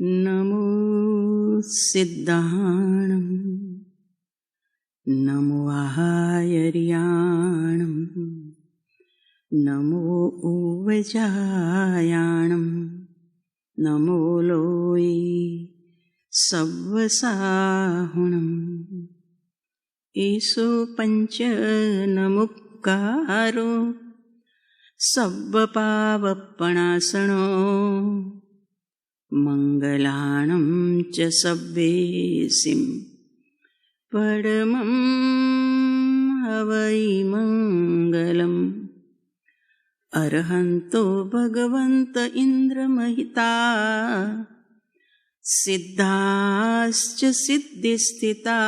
नमो सिद्धाणं नमो आहार्याणं नमो उवजायाणं नमो लोये सव्वसाहुणम् एषो पञ्चनमुक्कारो सव्वपावपणासनो मङ्गलाणं च सव्वेसिं परमं हवै मङ्गलम् अरहन्तो भगवन्त इन्द्रमहिता सिद्धाश्च सिद्धिस्थिता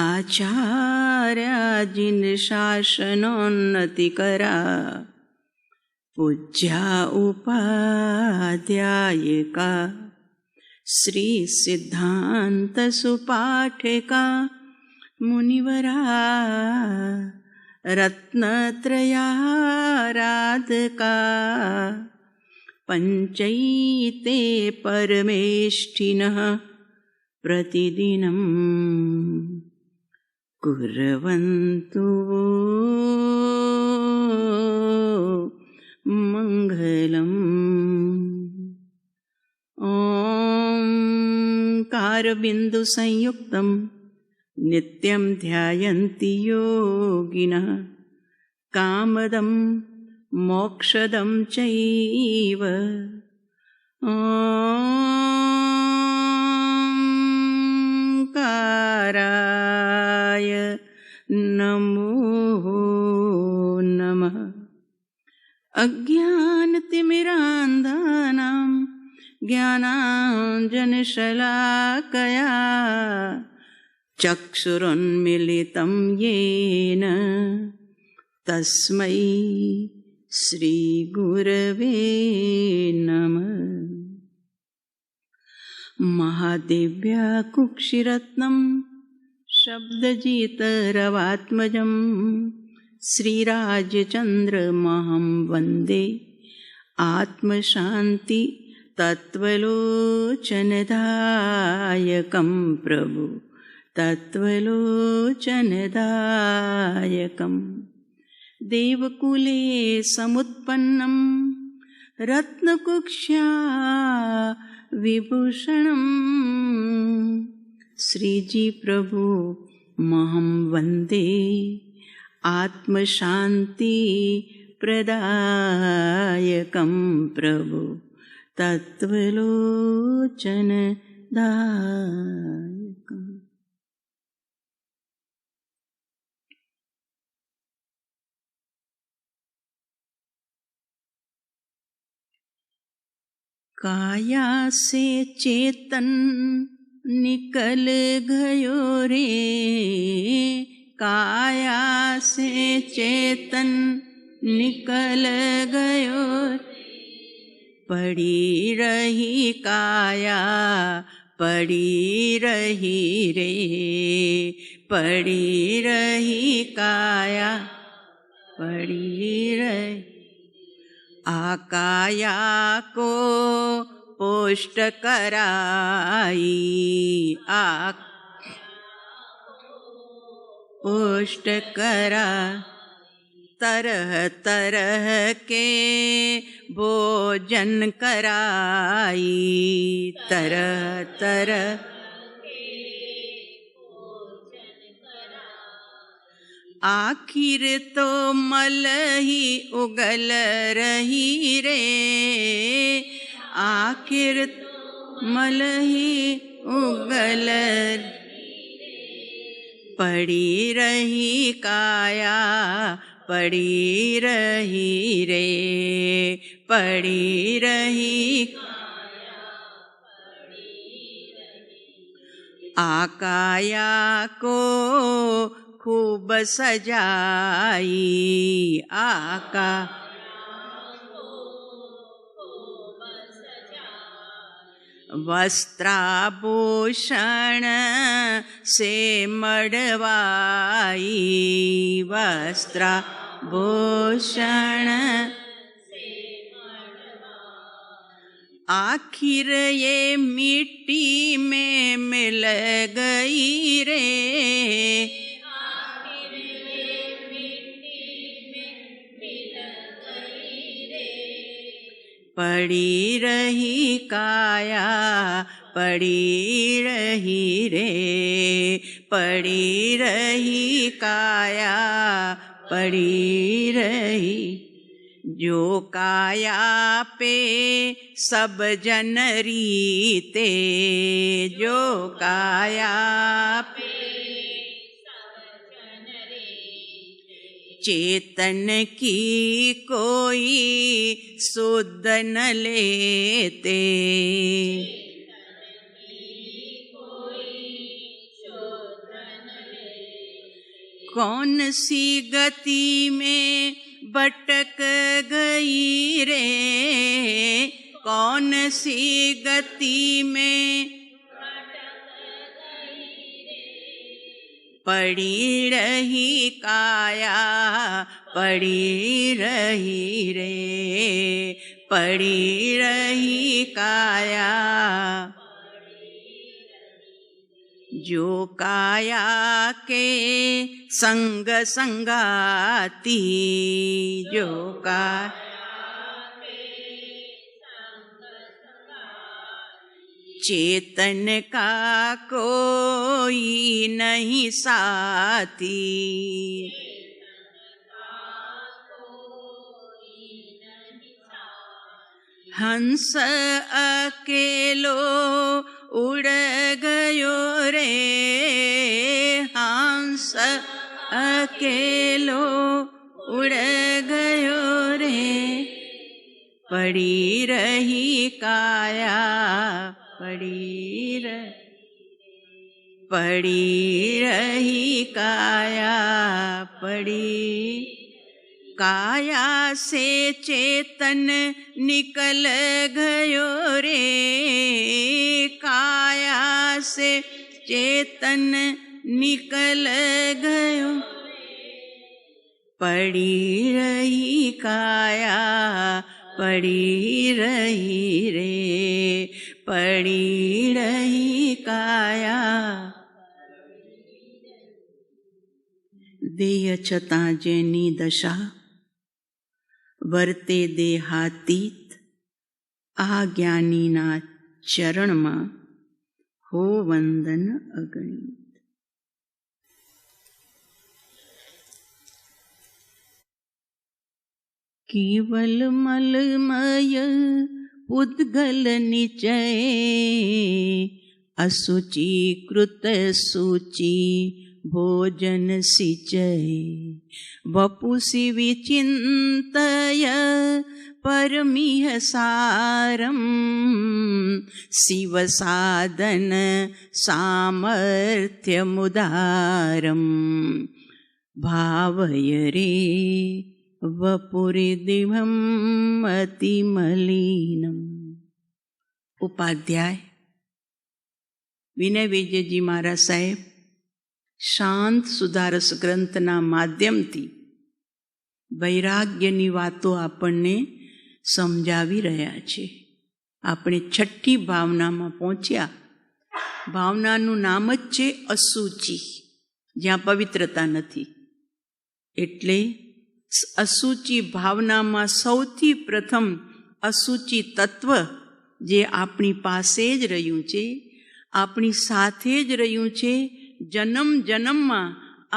आचार्याजिनशासनोन्नतिकरा पूज्या उपाध्यायिका श्री सिद्धांत सुपाठिका मुनिवरा रत्नत्रयाराधका पंचैते परमेष्ठिनः प्रतिदिनं कुर्वन्तु मंगलम्। ओंकारबिंदु संयुक्तं नित्यं ध्यायन्ति योगिनः कामदं मोक्षदं चैव ओंकाराय नमो नमः। अज्ञानतिमिरान्धानां ज्ञानाञ्जनशलाकया चक्षुरुन्मीलितं येन तस्मै श्रीगुरवे नमः। महादेव्याकुक्षिरत्नं शब्दजितरवात्मजं श्रीराजचन्द्रमहं वन्दे आत्मशान्ति तत्त्वलोचनदायकं प्रभु तत्त्वलोचनदायकं। देवकुले समुत्पन्नं रत्नकुक्ष्या विभूषणं श्रीजी प्रभु महं वन्दे आत्मशान्ति प्रदायकं प्रभु तत्त्वलोचनदायकम्। काया से चेतन निकल गयो रे, काया से चेतन निकल गयो, पड़ी रही काया पड़ी रही रे, पड़ी रही काया पड़ी रही। आकाया को पोष्ट कराई, पोष्ट करा, तरह तरह के भोजन कराई, तरह तरह आखिर तो मल ही उगल रही रे, आखिर मल ही उगल पड़ी रही काया पड़ी रही रे, पड़ी रही आकाया को खूब सजाई, आका वस्त्राभूषण से मड़वाई, वस्त्राभूषण आखिर ये मिट्टी में मिल गई रे, पड़ी रही काया, पड़ी रही रे, पड़ी रही काया, पड़ी रही। जो काया पे सब जन रीते, जो काया पे चेतन की कोई सुध न लेते, कौन सी गति में भटक गई रे, कौन सी गति में पड़ी रही काया, पड़ी रही रे, पड़ी रही काया। जो काया के संग संगाती, जो काया चेतन का कोई नहीं साथी, हंस अकेलो उड़ गयो रे, हंस अकेलो उड़ गयो रे, पड़ी रही काया, पड़ी रही काया, पड़ी। काया से चेतन निकल गयो रे, काया से चेतन निकल गयो, पड़ी रही काया, पड़ी रही रे, पड़ी रही काया। देह छतां जेनी दशा वर्ते देहातीत, आ ज्ञानीना ચરણમાં હો વંદન અગણિત. કેવલ મલમય ઉદ્ગલ નિચય, અસુચિ કૃત સૂચિ ભોજન સિચય, વપુસી વિચિંતય પરમિહ સારમ, શિવ સાધન સામર્થ્ય મુદારમ, ભાવય રે વપુરિદિવમ અતિમલિનમ. ઉપાધ્યાય વિનય વિજયજી મહારાજ સાહેબ શાંત સુધારસ ગ્રંથના માધ્યમથી વૈરાગ્યની વાતો આપણને સમજાવી રહ્યા છે. આપણે છઠ્ઠી ભાવનામાં પહોંચ્યા. ભાવનાનું નામ જ છે અસુચિ, જ્યાં પવિત્રતા નથી. એટલે અસુચિ ભાવનામાં સૌથી પ્રથમ અસુચિ તત્વ જે આપણી પાસે જ રહ્યું છે, આપણી સાથે જ રહ્યું છે, જન્મ જન્મમાં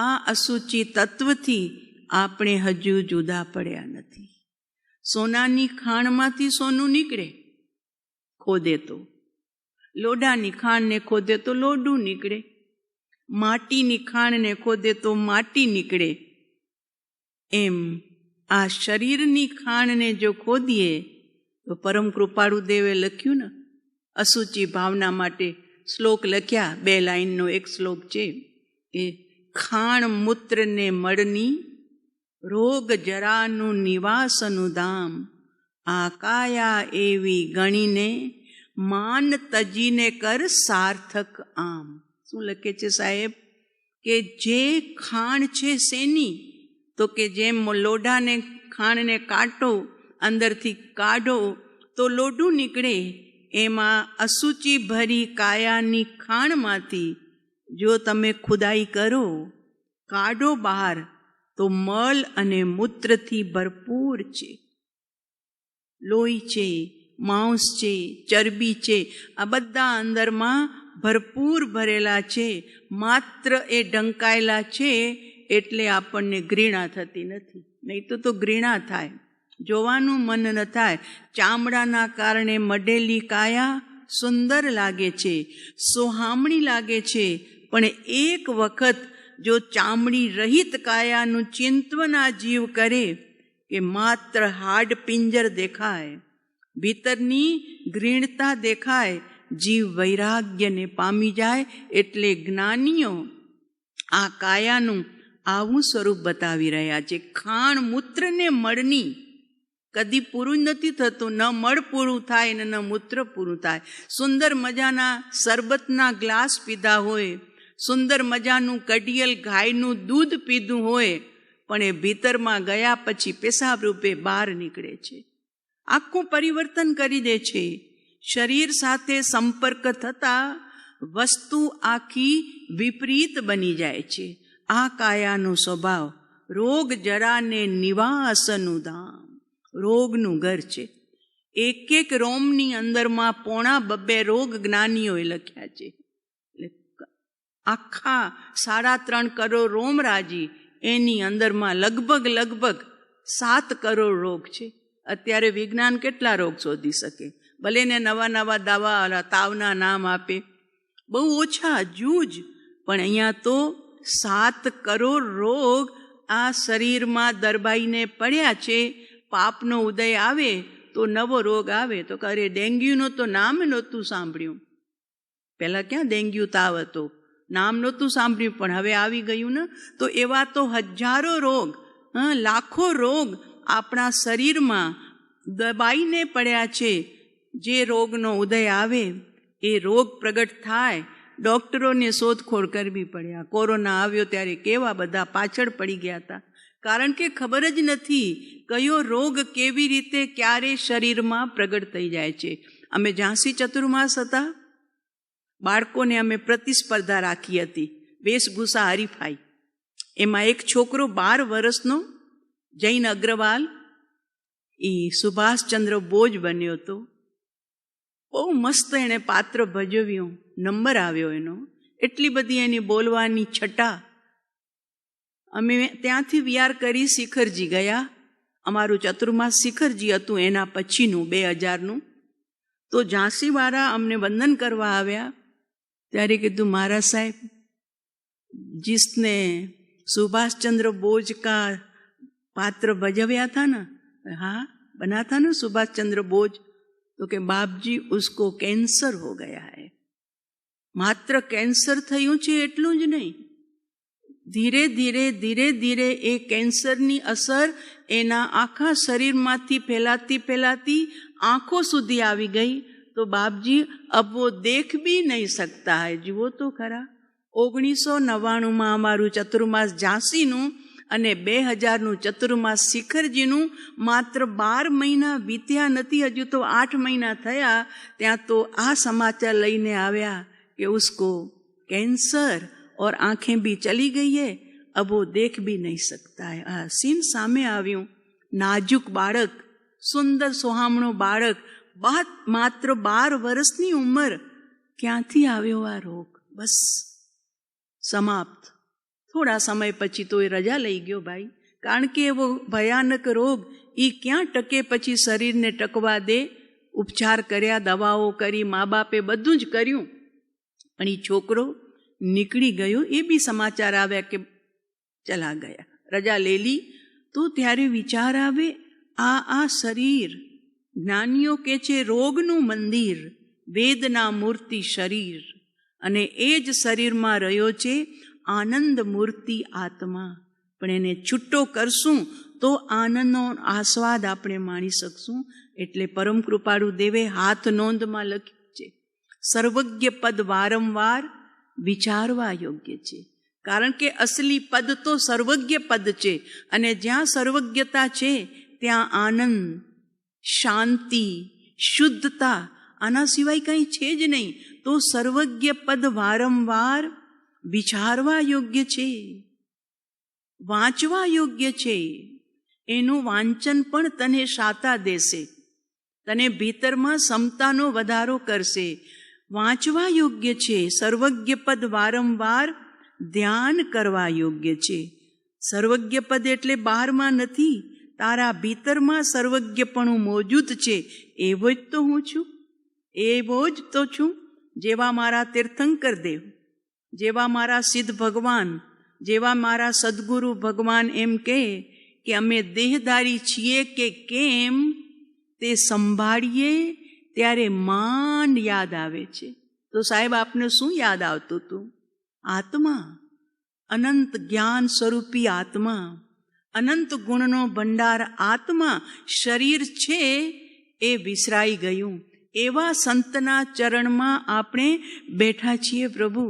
આ અસુચિ તત્વથી આપણે હજુ જુદા પડ્યા નથી. સોનાની ખાણમાંથી સોનું નીકળે ખોદે તો, લોઢાની ખાણને ખોદે તો લોઢું નીકળે, માટીની ખાણને ખોદે તો માટી નીકળે. એમ આ શરીરની ખાણને જો ખોદીએ તો પરમ કૃપાળુ દેવે લખ્યું ને અસુચિ ભાવના માટે શ્લોક લખ્યા. 2 લાઈનનો એક શ્લોક છે એ ખાણ મૂત્રને મળની, રોગ જરાનું નિવાસનું ધામ, આ કાયા એવી ગણીને માન તજીને કર સાર્થક આમ. શું લખે છે સાહેબ? કે જે ખાણ છે શેની? તો કે જેમ લોઢાને ખાણને કાઢો, અંદરથી કાઢો તો લોઢું નીકળે. એમાં અસુચિ ભરી કાયાની ખાણમાંથી જો તમે ખુદાઈ કરો, કાઢો બહાર, તો મલ અને મૂત્રથી ભરપૂર છે. લોહી છે, માંસ છે, ચરબી છે, આ બધા અંદરમાં ભરપૂર ભરેલા છે. માત્ર એ ઢંકાયેલા છે એટલે આપણને ઘૃણા થતી નથી, નહીં તો ઘૃણા થાય, જોવાનું મન ન થાય. ચામડાના કારણે મઢેલી કાયા સુંદર લાગે છે, સોહામણી લાગે છે, પણ એક વખત જો ચામડી રહિત કાયાનું ચિંતન આ જીવ કરે કે માત્ર હાડ પિંજર દેખાય, ભીતરની ઘૃણતા દેખાય, જીવ વૈરાગ્યને પામી જાય. એટલે જ્ઞાનીઓ આ કાયાનું આવું સ્વરૂપ બતાવી રહ્યા છે. ખાણ મૂત્ર ને મળની કદી પૂરું નથી થતું. ન મળ પૂરું થાય ને ન મૂત્ર પૂરું થાય. સુંદર મજાના શરબતના ગ્લાસ પીધા હોય, સુંદર મજાનું કડિયલ ગાયનું દૂધ પીધું હોય, પણ એ ભીતરમાં ગયા પછી પેશાબ રૂપે બહાર નીકળે છે, આખું પરિવર્તન કરી દે છે. શરીર સાથે સંપર્ક થતા વસ્તુ આખી વિપરીત બની જાય છે. આ કાયાનો સ્વભાવ રોગ જરાને નિવાસનું ધામ, રોગનું ઘર છે. એક એક રોમની અંદરમાં 2.5 રોગ જ્ઞાનીઓએ લખ્યા છે. આખા 3.5 કરોડ રોમરાજી, એની અંદરમાં લગભગ 7 કરોડ રોગ છે. અત્યારે વિજ્ઞાન કેટલા રોગ શોધી શકે? ભલે ને નવા દવા તાવના નામ આપે, બહુ ઓછા જૂજ, પણ અહીંયા તો 7 કરોડ રોગ આ શરીરમાં દરબાઈને પડ્યા છે. પાપનો ઉદય આવે તો નવો રોગ આવે. તો અરે ડેન્ગ્યુનો તો નામ નહોતું સાંભળ્યું, પહેલાં ક્યાં ડેન્ગ્યુ તાવ હતો, નામ નહોતું સાંભળ્યું, પણ હવે આવી ગયું ને. તો એવા તો હજારો રોગ, લાખો રોગ આપણા શરીરમાં દબાઈને પડ્યા છે. જે રોગનો ઉદય આવે એ રોગ પ્રગટ થાય, ડૉક્ટરોને શોધખોળ કરવી પડ્યા. કોરોના આવ્યો ત્યારે કેવા બધા પાછળ પડી ગયા હતા, કારણ કે ખબર જ નથી કયો રોગ કેવી રીતે ક્યારે શરીરમાં પ્રગટ થઈ જાય છે. અમે ઝાંસી ચતુર્માસ હતા, બાળકોને અમે પ્રતિસ્પર્ધા રાખી હતી, વેશભૂષા હરીફાઈ. એમાં એક છોકરો 12 વર્ષનો જૈન અગ્રવાલ, એ સુભાષચંદ્ર બોઝ બન્યો હતો. બહુ મસ્ત એણે પાત્ર ભજવ્યું, નંબર આવ્યો એનો. એટલી બધી એની બોલવાની છટા. અમે ત્યાંથી વિહાર કરી શિખરજી ગયા. અમારું ચતુર્માસ શિખરજી હતું, એના પછીનું 2000નું. તો ઝાંસીવાળા અમને વંદન કરવા આવ્યા. ત્યારે કીધું, મહારાજ સાહેબ, जिसने सुभाष चंद्र बोझ का पात्र भजव्या था ना, हाँ बना था ना सुभाष चंद्र बोझ, तो के बाप जी उसको कैंसर हो गया है. मात्र कैंसर थयुं छे एटलुं ज नहीं, धीरे धीरे धीरे धीरे ए कैंसरनी असर एना आखा शरीरमांथी फैलाती फैलाती आंखों सुधी आवी गई. तो बाप जी अब वो देख भी नहीं सकता है. जुओ तो खरा, 1999 में अमारू चतुर्मास झांसीનું અને 2000નું ચતુર્માસ શિખરજીનું માત્ર 12 મહિના વીત્યા નથી, હજુ તો 8 મહિના થયા, ત્યાં તો આ સમાચાર લઈને આવ્યા कि उसको कैंसर और आंखें भी चली गई है, अब वो देख भी नहीं सकता है. आ सीन सामे आव्યું. नाजुक बाळक, सुंदर सोहामणो बाळक, मात्र 12 વર્ષની ઉંમર, ક્યાંથી આવ્યો આ રોગ? બસ સમાપ્ત. થોડા સમય પછી તો એ રજા લઈ ગયો ભાઈ, કારણ કે એવો ભયાનક રોગ એ ક્યાં ટકે, પછી શરીરને ટકવા દે. ઉપચાર કર્યા, દવાઓ કરી, મા બાપે બધું જ કર્યું, પણ એ છોકરો નીકળી ગયો. એ બી સમાચાર આવ્યા કે ચલા ગયા, રજા લઈ લી. તો ત્યારે વિચાર આવે, આ શરીર, જ્ઞાનીઓ કે છે રોગનું મંદિર, વેદના મૂર્તિ શરીર, અને એ જ શરીરમાં રહ્યો છે આનંદ મૂર્તિ આત્મા. પણ એને છૂટો કરશું તો આનંદનો આસ્વાદ આપણે માણી શકશું. એટલે પરમ કૃપાળુ દેવે હાથ નોંધમાં લખ્યું છે, સર્વજ્ઞ પદ વારંવાર વિચારવા યોગ્ય છે. કારણ કે અસલી પદ તો સર્વજ્ઞ પદ છે, અને જ્યાં સર્વજ્ઞતા છે ત્યાં આનંદ, શાંતિ, શુદ્ધતા, આના સિવાય કંઈ છે જ નહીં. તો સર્વજ્ઞ પદ વારંવાર વિચારવા યોગ્ય છે, વાંચવા યોગ્ય છે. એનું વાંચન પણ તને શાતા દેશે, તને ભીતરમાં સમતાનો વધારો કરશે. વાંચવા યોગ્ય છે. સર્વજ્ઞ પદ વારંવાર ધ્યાન કરવા યોગ્ય છે. સર્વજ્ઞ પદ એટલે બહારમાં નથી, તારા ભીતરમાં સર્વજ્ઞપણું મોજૂદ છે. એવો જ તો હું છું, એવો જ તો છું. જેવા મારા તીર્થંકર દેવ, જેવા મારા સિદ્ધ ભગવાન, જેવા મારા સદગુરુ ભગવાન એમ કે અમે દેહધારી છીએ કે કેમ તે સંભાળીએ ત્યારે માંડ યાદ આવે છે. તો સાહેબ આપને શું યાદ આવતું હતું? આત્મા, અનંત જ્ઞાન સ્વરૂપી આત્મા, અનંત ગુણનો ભંડાર આત્મા. શરીર છે એ વિસરાઈ ગયું. એવા સંતના ચરણમાં આપણે બેઠા છીએ પ્રભુ,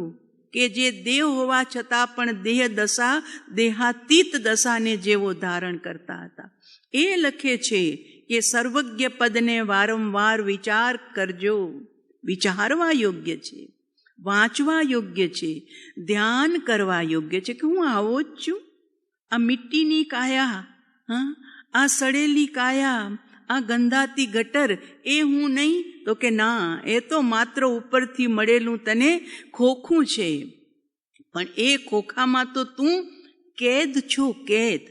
કે જે દેહ હોવા છતાં પણ દેહ દશા, દેહાતીત દશાને જેવો ધારણ કરતા હતા. એ લખે છે કે સર્વજ્ઞ પદને વારંવાર વિચાર કરજો. વિચારવા યોગ્ય છે, વાંચવા યોગ્ય છે, ધ્યાન કરવા યોગ્ય છે. કે હું આવો જ છું? આ મિટ્ટીની કાયા, આ સડેલી કાયા, આ ગંધાતી ગટર, એ હું નહીં? તો કે ના, એ તો માત્ર ઉપરથી મળેલું તને ખોખું છે. પણ એ ખોખામાં તો તું કેદ છો, કેદ.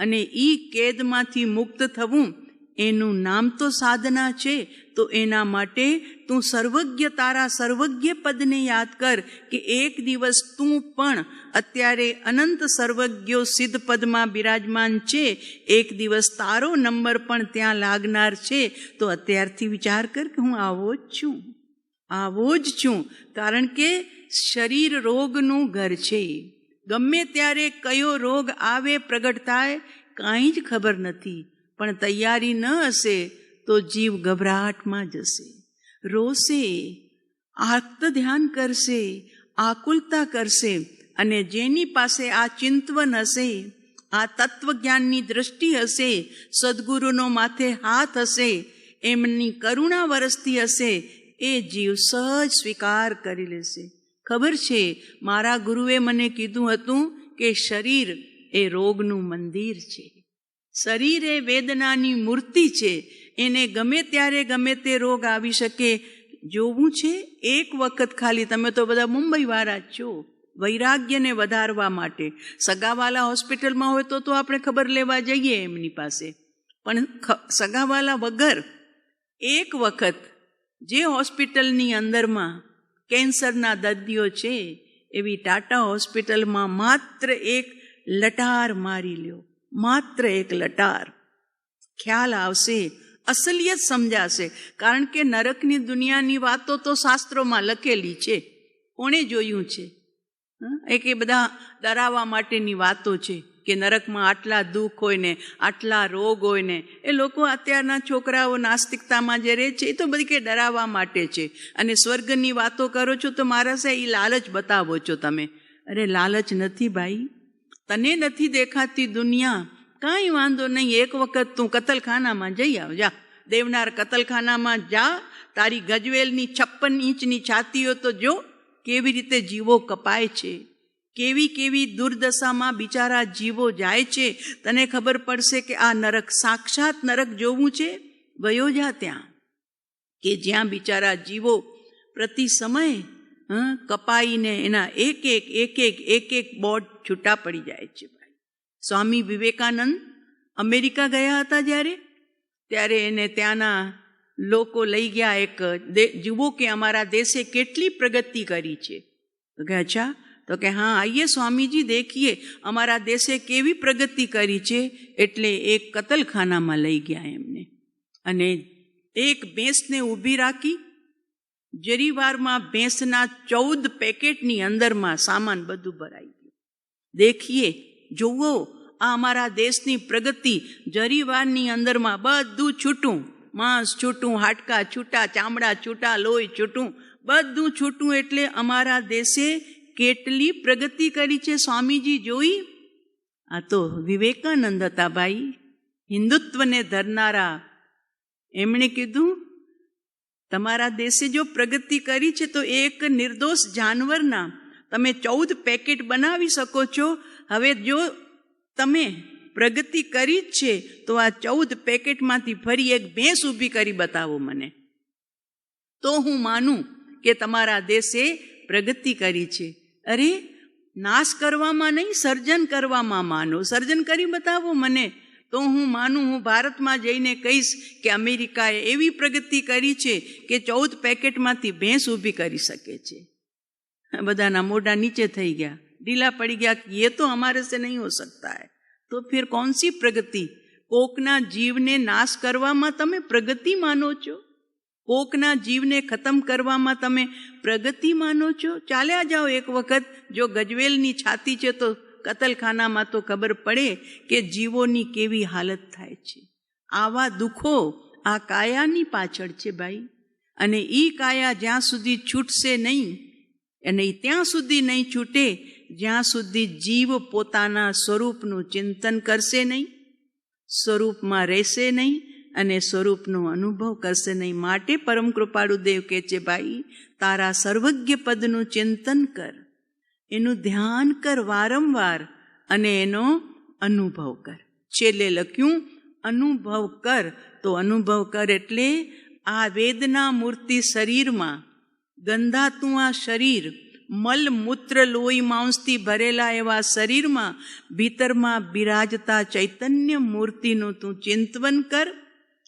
અને ઈ કેદમાંથી મુક્ત થવું એનું નામ તો સાધના છે. તો એના માટે તું સર્વજ્ઞ, તારા સર્વજ્ઞ પદને યાદ કર કે એક દિવસ તું પણ અત્યારે અનંત સર્વજ્ઞો સિદ્ધ પદમાં બિરાજમાન છે. એક દિવસ તારો નંબર પણ ત્યાં લાગનાર છે. તો અત્યારથી વિચાર કર કે હું આવો જ છું, આવો જ છું. કારણ કે શરીર રોગનું ઘર છે. ગમે ત્યારે કયો રોગ આવે, પ્રગટ થાય, કાંઈ જ ખબર નથી. પણ તૈયારી ન હશે તો જીવ ગભરાટમાં જશે, રોશે, આર્ત ધ્યાન કરશે, આકુલતા કરશે. અને જેની પાસે આ ચિંતવન હશે, આ તત્વજ્ઞાનની દ્રષ્ટિ હશે, સદગુરુનો માથે હાથ હશે, એમની કરુણા વરસતી હશે, એ જીવ સહજ સ્વીકાર કરી લેશે. ખબર છે, મારા ગુરુએ મને કીધું હતું કે શરીર એ રોગનું મંદિર છે, શરીર એ વેદનાની મૂર્તિ છે. એને ગમે ત્યારે ગમે તે રોગ આવી શકે. જોવું છે એક વખત ખાલી, તમે તો બધા મુંબઈવાળા જ છો, વૈરાગ્યને વધારવા માટે સગાવાલા હોસ્પિટલમાં હોય તો આપણે ખબર લેવા જઈએ એમની પાસે. પણ સગાવાલા વગર એક વખત જે હોસ્પિટલની અંદરમાં કેન્સરના દર્દીઓ છે, એવી ટાટા હોસ્પિટલમાં માત્ર એક લટાર મારી લ્યો, માત્ર એક લટાર. ખ્યાલ આવશે, અસલિયત સમજાશે. કારણ કે નરકની દુનિયાની વાતો તો શાસ્ત્રોમાં લખેલી છે, કોણે જોયું છે? એ બધા ડરાવવા માટેની વાતો છે કે નરકમાં આટલા દુઃખ હોય ને, આટલા રોગ હોય ને. એ લોકો અત્યારના છોકરાઓ નાસ્તિકતામાં જે રહે છે, એ તો બધી કે ડરાવવા માટે છે. અને સ્વર્ગની વાતો કરો છો તો મારા સે એ લાલચ બતાવો છો તમે. અરે લાલચ નથી ભાઈ, તને નથી દેખાતી દુનિયા, કાંઈ વાંધો નહીં. એક વખત તું કતલખાનામાં જઈ આવ, જા દેવનાર કતલખાનામાં જા. તારી ગજવેલની 56 ઇંચની છાતીઓ તો જો કેવી રીતે જીવો કપાય છે, કેવી કેવી દુર્દશામાં બિચારા જીવો જાય છે. તને ખબર પડશે કે આ નરક, સાક્ષાત નરક જોવું છે, વયો જા ત્યાં, કે જ્યાં બિચારા જીવો પ્રતિ સમય કપાઈને એના એક એક બોર્ડ છૂટા પડી જાય છે. સ્વામી વિવેકાનંદ અમેરિકા ગયા હતા ત્યારે એને ત્યાંના લોકો લઈ ગયા. એક જુઓ કે અમારા દેશે કેટલી પ્રગતિ કરી છે. તો કે અચ્છા? તો કે હા આઈએ સ્વામીજી દેખીએ અમારા દેશે કેવી પ્રગતિ કરી છે. એટલે એક કતલખાનામાં લઈ ગયા એમને, અને એક ભેંસને ઊભી રાખી. જરીવારમાં ભેંસના 14 પેકેટની અંદરમાં સામાન બધું ભરાઈ ગયું. દેખીએ, જુઓ આ અમારા દેશની પ્રગતિ. જરીવારની અંદરમાં બધું છૂટું, માંસ છૂટું, હાડકા છૂટા, ચામડા છૂટા, લોહી છૂટું, બધું છૂટું. એટલે અમારા દેશે કેટલી પ્રગતિ કરી છે સ્વામીજી જોઈ. આ તો વિવેકાનંદ હતા ભાઈ, હિન્દુત્વને ધરનારા. એમણે કીધું તમારા દેશે જો પ્રગતિ કરી છે તો એક નિર્દોષ જાનવરના તમે 14 પેકેટ બનાવી શકો છો. હવે જો તમે પ્રગતિ કરી જ છે તો આ 14 પેકેટમાંથી ફરી એક ભેંસ ઊભી કરી બતાવો મને, તો હું માનું કે તમારા દેશે પ્રગતિ કરી છે. અરે, નાશ કરવામાં નહીં, સર્જન કરવામાં માનો. સર્જન કરી બતાવો મને, તો હું માનું. હું ભારતમાં જઈને કહીશ કે અમેરિકાએ એવી પ્રગતિ કરી છે કે 14 પેકેટમાંથી ભેંસ ઊભી કરી શકે છે. બધાના મોઢા નીચે થઈ ગયા, ઢીલા પડી ગયા. ये तो हमारे से नहीं हो सकता है. તો फिर कौन सी प्रगति? કોકના જીવને નાશ કરવામાં તમે પ્રગતિ માનો છો? કોકના જીવને ખતમ કરવામાં તમે પ્રગતિ માનો છો? ચાલ્યા જાઓ એક વખત. જો ગજવેલની છાતી છે તો કતલખાનામાં તો ખબર પડે કે જીવોની કેવી હાલત થાય છે. આવા દુઃખો આ કાયાની પાછળ છે ભાઈ. અને ઈ કાયા જ્યાં સુધી છૂટશે નહીં, અને ત્યાં સુધી નહીં છૂટે જ્યાં સુધી જીવ પોતાના સ્વરૂપનું ચિંતન કરશે નહીં, સ્વરૂપમાં રહેશે નહીં અને સ્વરૂપનો અનુભવ કરશે નહીં. માટે પરમ કૃપાળુ દેવ કહે છે, ભાઈ તારા સર્વજ્ઞ પદનું ચિંતન કર, એનું ધ્યાન કર વારંવાર અને એનો અનુભવ કર. છેલ્લે લખ્યું અનુભવ કર. તો અનુભવ કર એટલે આ વેદના મૂર્તિ શરીરમાં ગંધાતું આ શરીર, મલ મૂત્ર લોહી માંસથી ભરેલા એવા શરીરમાં ભીતરમાં બિરાજતા ચૈતન્ય મૂર્તિનું તું ચિંતન કર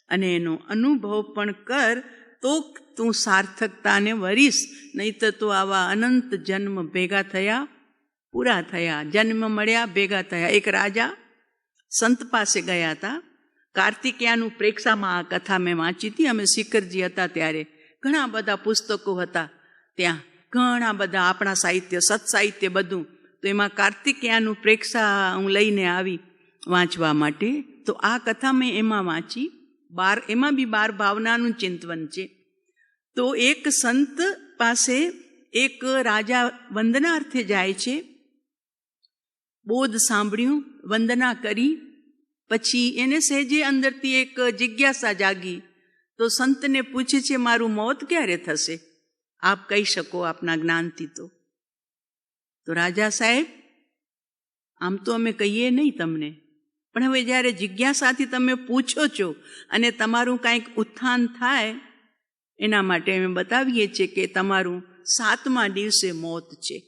અને એનો અનુભવ પણ કર. તો તું સાર્થકતાને વરીશ. નહીં તો આવા અનંત જન્મ ભેગા થયા, પૂરા થયા, જન્મ મળ્યા, ભેગા થયા. એક રાજા સંત પાસે ગયા હતા. કાર્તિકેયાનું પ્રેક્ષામાં આ કથા મેં વાંચી હતી. અમે શિખરજી હતા ત્યારે ઘણા બધા પુસ્તકો હતા ત્યાં, ઘણા બધા આપણા સાહિત્ય, સત્સાહિત્ય બધું. તો એમાં કાર્તિકેયાનું પ્રેક્ષા હું લઈને આવી વાંચવા માટે. તો આ કથા મેં એમાં વાંચી. એમાં બી 12 ભાવનાનું ચિંતન છે. તો એક સંત પાસે એક રાજા વંદનાર્થે જાય છે. બોધ સાંભળ્યું, વંદના કરી. પછી એને સહેજે અંદરથી એક જિજ્ઞાસા જાગી. તો સંતને પૂછે છે, મારું મોત ક્યારે થશે? આપ કહી શકો આપના જ્ઞાનથી. તો રાજા સાહેબ, આમ તો અમે કહીએ નહીં તમને, પણ હવે જ્યારે જિજ્ઞાસાથી તમે પૂછો છો અને તમારું કાંઈક ઉત્થાન થાય, એના માટે અમે બતાવીએ છીએ કે તમારું 7મા દિવસે મોત છે,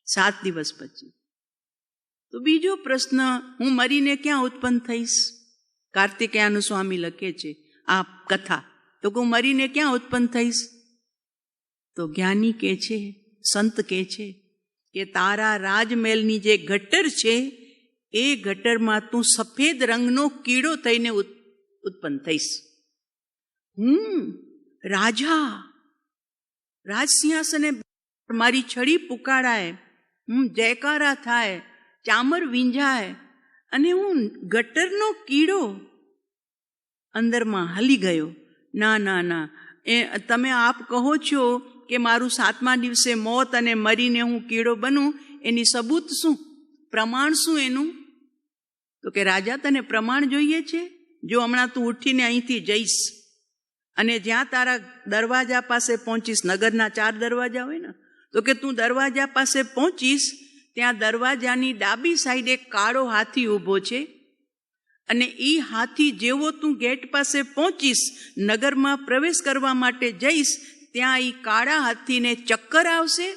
7 દિવસ પછી. તો બીજો પ્રશ્ન, હું મરીને ક્યાં ઉત્પન્ન થઈશ? કાર્તિકેયાનું સ્વામી લખે છે આ કથા. તો હું મરીને ક્યાં ઉત્પન્ન થઈશ? તો જ્ઞાની કહે છે, સંત કહે છે કે તારા રાજમહેલની જે ગટર છે એ ગટરમાં તું સફેદ રંગનો કીડો થઈને ઉત્પન્ન થઈશ. રાજા રાજસિંહાસને મારી છડી પુકારાય, જયકારા થાય, ચામર વીંજાય, અને હું ગટરનો કીડો અંદરમાં હલી ગયો. ના ના ના, તમે આપ કહો છો કે મારું 7મા દિવસે મોત અને મરીને હું કીડો બનું, એની સબૂત શું, પ્રમાણ શું એનું? તો કે રાજા, તને પ્રમાણ જોઈએ છે? જો હમણાં તું ઉઠીને અહીંથી જઈશ અને જ્યાં તારા દરવાજા પાસે પહોંચીશ, નગરના 4 દરવાજા હોય ને, તો કે તું દરવાજા પાસે પહોંચીશ, ત્યાં દરવાજાની ડાબી સાઈડે કાળો હાથી ઊભો છે. અને એ હાથી જેવો તું ગેટ પાસે પહોંચીશ, નગરમાં પ્રવેશ કરવા માટે જઈશ, ત્યાં એ કાળા હાથીને ચક્કર આવશે,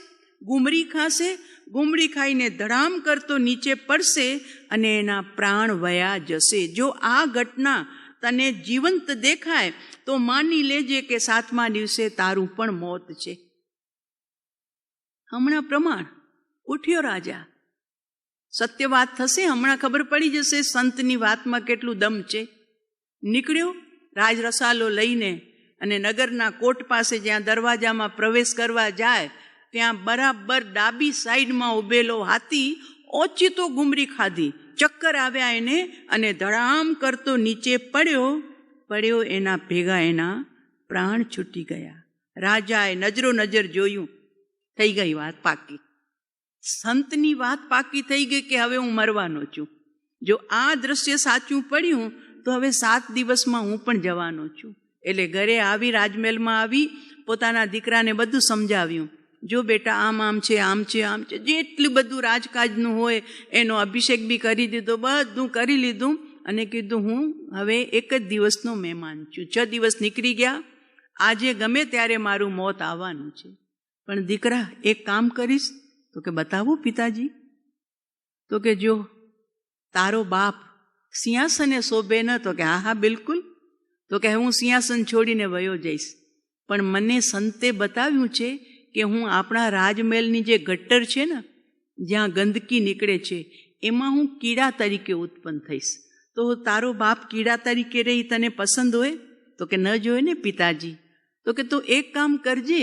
ગુમરી ખાશે, ગુમડી ખાઈને ધડામ કરતો નીચે પડશે અને એના પ્રાણ વયા જશે. જો આ ઘટના તને જીવંત દેખાય તો માની લેજે કે 7મા દિવસે તારું પણ મોત છે. હમણાં પ્રમાણ. ઉઠ્યો રાજા, સત્ય વાત થશે, હમણાં ખબર પડી જશે સંતની વાતમાં કેટલું દમ છે. નીકળ્યો રાજ રસાલો લઈને અને નગરના કોટ પાસે જ્યાં દરવાજામાં પ્રવેશ કરવા જાય ત્યાં બરાબર ડાબી સાઈડમાં ઉભેલો હાથી ઓચિતો ગુમરી ખાધી, ચક્કર આવ્યા એને અને ધડામ કરતો નીચે પડ્યો. એના ભેગા એના પ્રાણ છૂટી ગયા. રાજાએ નજરો નજર જોયું, થઈ ગઈ વાત પાકી. સંતની વાત પાકી થઈ ગઈ કે હવે હું મરવાનો છું. જો આ દ્રશ્ય સાચું પડ્યું તો હવે 7 દિવસમાં હું પણ જવાનો છું. એટલે ઘરે આવી, રાજમહેલમાં આવી, પોતાના દીકરાને બધું સમજાવ્યું. જો બેટા, આમ આમ છે, આમ છે, આમ છે, જેટલું બધું રાજકાજનું હોય એનો અભિષેક બી કરી દીધો, બધું કરી લીધું અને કીધું હું હવે એક જ દિવસનો મહેમાન છું. 6 દિવસ નીકળી ગયા, આજે ગમે ત્યારે મારું મોત આવવાનું છે. પણ દીકરા, એક કામ કરીશ? તો કે બતાવો પિતાજી. તો કે જો તારો બાપ સિંહાસને શોભે ન? તો કે હા હા બિલકુલ. તો કે હું સિંહાસન છોડીને વયો જઈશ, પણ મને સંતે બતાવ્યું છે કે હું આપણા રાજમહેલની જે ગટ્ટર છે ને, જ્યાં ગંદકી નીકળે છે, એમાં હું કીડા તરીકે ઉત્પન્ન થઈશ. તો તારો બાપ કીડા તરીકે રહી તને પસંદ હોય? તો કે ન જોઈએ ને પિતાજી. તો કે તું એક કામ કરજે,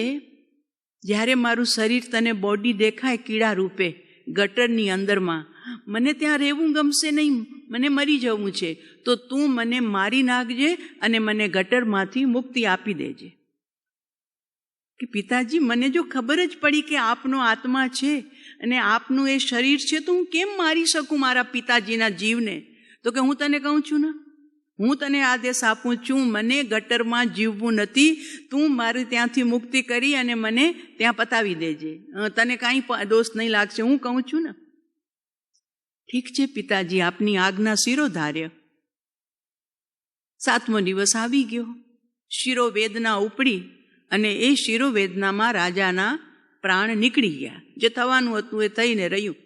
જ્યારે મારું શરીર તને બોડી દેખાય કીડા રૂપે ગટરની અંદરમાં, મને ત્યાં રહેવું ગમશે નહીં, મને મરી જવું છે, તો તું મને મારી નાખજે અને મને ગટરમાંથી મુક્તિ આપી દેજે. કે પિતાજી, મને જો ખબર જ પડી કે આપનો આત્મા છે અને આપનું એ શરીર છે, તો હું કેમ મારી શકું મારા પિતાજીના જીવને? તો કે હું તને કહું છું ને, હું તને આદેશ આપું છું, મને ગટરમાં જીવવું નથી, તું મારી ત્યાંથી મુક્તિ કરી અને મને ત્યાં પતાવી દેજે, તને કાંઈ દોષ નહીં લાગશે, હું કહું છું ને. ઠીક છે પિતાજી, આપની આજ્ઞા શિરોધાર્ય. 7મો દિવસ આવી ગયો, શિરોવેદના ઉપડી અને એ શિરોવેદનામાં રાજાના પ્રાણ નીકળી ગયા. જે થવાનું હતું એ થઈને રહ્યું.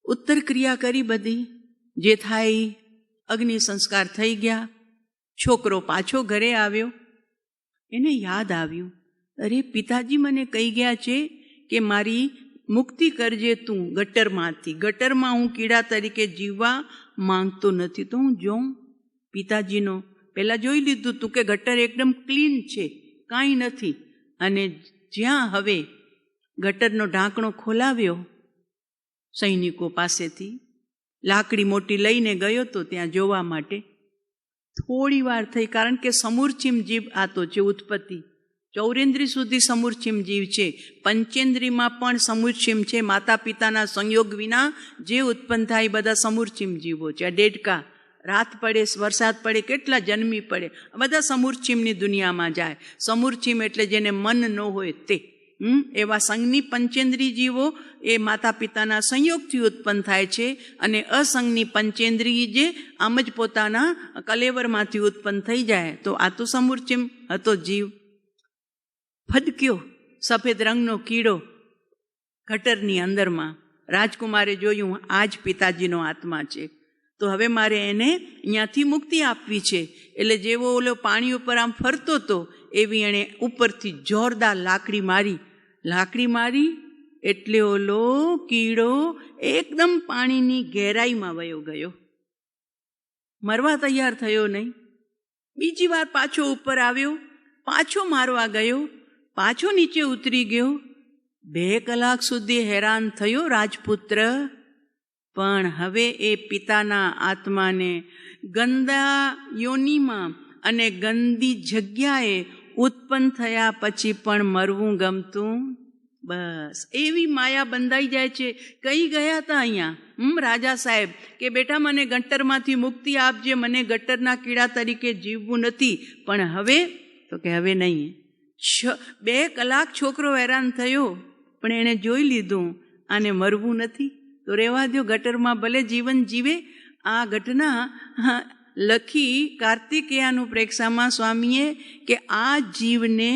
ઉત્તર ક્રિયા કરી બધી, જે થાય અગ્નિ સંસ્કાર થઈ ગયા. છોકરો પાછો ઘરે આવ્યો, એને યાદ આવ્યું, અરે પિતાજી મને કહી ગયા છે કે મારી મુક્તિ કરજે તું ગટરમાંથી, ગટરમાં હું કીડા તરીકે જીવવા માંગતો નથી. તો હું જોઉં પિતાજીનો, પહેલાં જોઈ લીધું તું કે ગટર એકદમ ક્લીન છે, કાંઈ નથી. અને જ્યાં હવે ગટરનો ઢાંકણો ખોલાવ્યો સૈનિકો પાસેથી, લાકડી મોટી લઈને ગયો તો ત્યાં જોવા માટે. થોડી વાર થઈ, કારણ કે સમૂરછીમ જીવ આ તો છે ઉત્પત્તિ, 94 સુધી સમૂરછીમ જીવ છે, પંચેન્દ્રીમાં પણ સમૂરછીમ છે. માતા પિતાના સંયોગ વિના જે ઉત્પન્ન થાય એ બધા સમૂરછીમ જીવો છે. આ ડેડકા, રાત પડે, વરસાદ પડે, કેટલા જન્મી પડે, બધા સમૂરછીમની દુનિયામાં જાય. સમૂરછીમ એટલે જેને મન ન હોય તે. એવા સંઘની પંચેન્દ્રી જીવો એ માતા પિતાના સંયોગથી ઉત્પન્ન થાય છે, અને અસંગની પંચેન્દ્રી જે આમ જ પોતાના કલેવરમાંથી ઉત્પન્ન થઈ જાય. તો આ તો સમૂરછીમ હતો જીવ. ફદક્યો સફેદ રંગનો કીડો ગટરની અંદરમાં. રાજકુમારે જોયું, આ જ પિતાજીનો આત્મા છે, તો હવે મારે એને અહીંયાથી મુક્તિ આપવી છે. એટલે જેવો ઓલો પાણી ઉપર આમ ફરતો હતો એવી એણે ઉપરથી જોરદાર લાકડી મારી એટલે ઓલો કીડો એકદમ પાણીની ગહેરાઈમાં વયો ગયો, મરવા તૈયાર થયો નહીં. બીજી વાર પાછો ઉપર આવ્યો, પાછો મારવા ગયો, પાછો નીચે ઉતરી ગયો. 2 કલાક સુધી હેરાન થયો રાજપુત્ર, પણ હવે એ પિતાના આત્માને ગંદા યોનિમાં અને ગંદી જગ્યાએ ઉત્પન્ન થયા પછી પણ મરવું ગમતું. બસ એવી માયા બંધાઈ જાય છે. કઈ ગયા હતા અહીંયા રાજા સાહેબ કે બેટા મને ગટરમાંથી મુક્તિ આપજે, મને ગટરના કીડા તરીકે જીવવું નથી. પણ હવે તો કે હવે નહીં. 2 કલાક છોકરો હેરાન થયો, પણ એણે જોઈ લીધું આને મરવું નથી, તો રહેવા દો, ગટરમાં ભલે જીવન જીવે. આ ઘટના લખી કાર્તિકેયાનું પ્રેક્ષામાં સ્વામીએ કે આ જીવને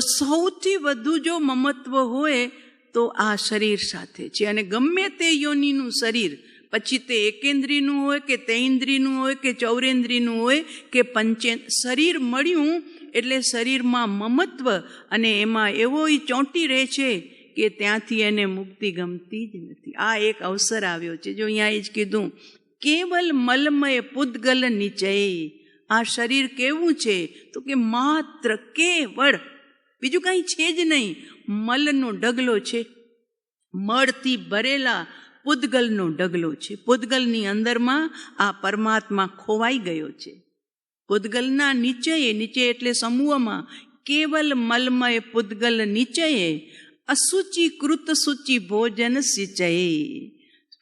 સૌથી વધુ જો મમત્વ હોય તો આ શરીર સાથે છે. અને ગમે તે યોનિનું શરીર, પછી તે એકેન્દ્રીનું હોય કે તૈન્દ્રીનું હોય કે ચૌરેન્દ્રીનું હોય કે શરીર મળ્યું એટલે શરીરમાં મમત્વ, અને એમાં એવો ચોંટી રહે છે કે ત્યાંથી એને મુક્તિ ગમતી જ નથી. આ એક અવસર આવ્યો છે. જો અહીંયા એ જ કીધું, કેવલ મલમય પૂદગલ નિચય. આ શરીર કેવું છે? તો કે માત્ર કેવળ, બીજું કાંઈ છે જ નહીં, મલનો ઢગલો છે, મળથી ભરેલા પૂદગલનો ઢગલો છે. પૂદગલની અંદરમાં આ પરમાત્મા ખોવાઈ ગયો છે. પૂદગલના નીચે, નીચે એટલે સમૂહમાં, કેવલ મલમય પૂદગલ નિચયે અસુચિ કૃત સૂચિ ભોજન સિંચય.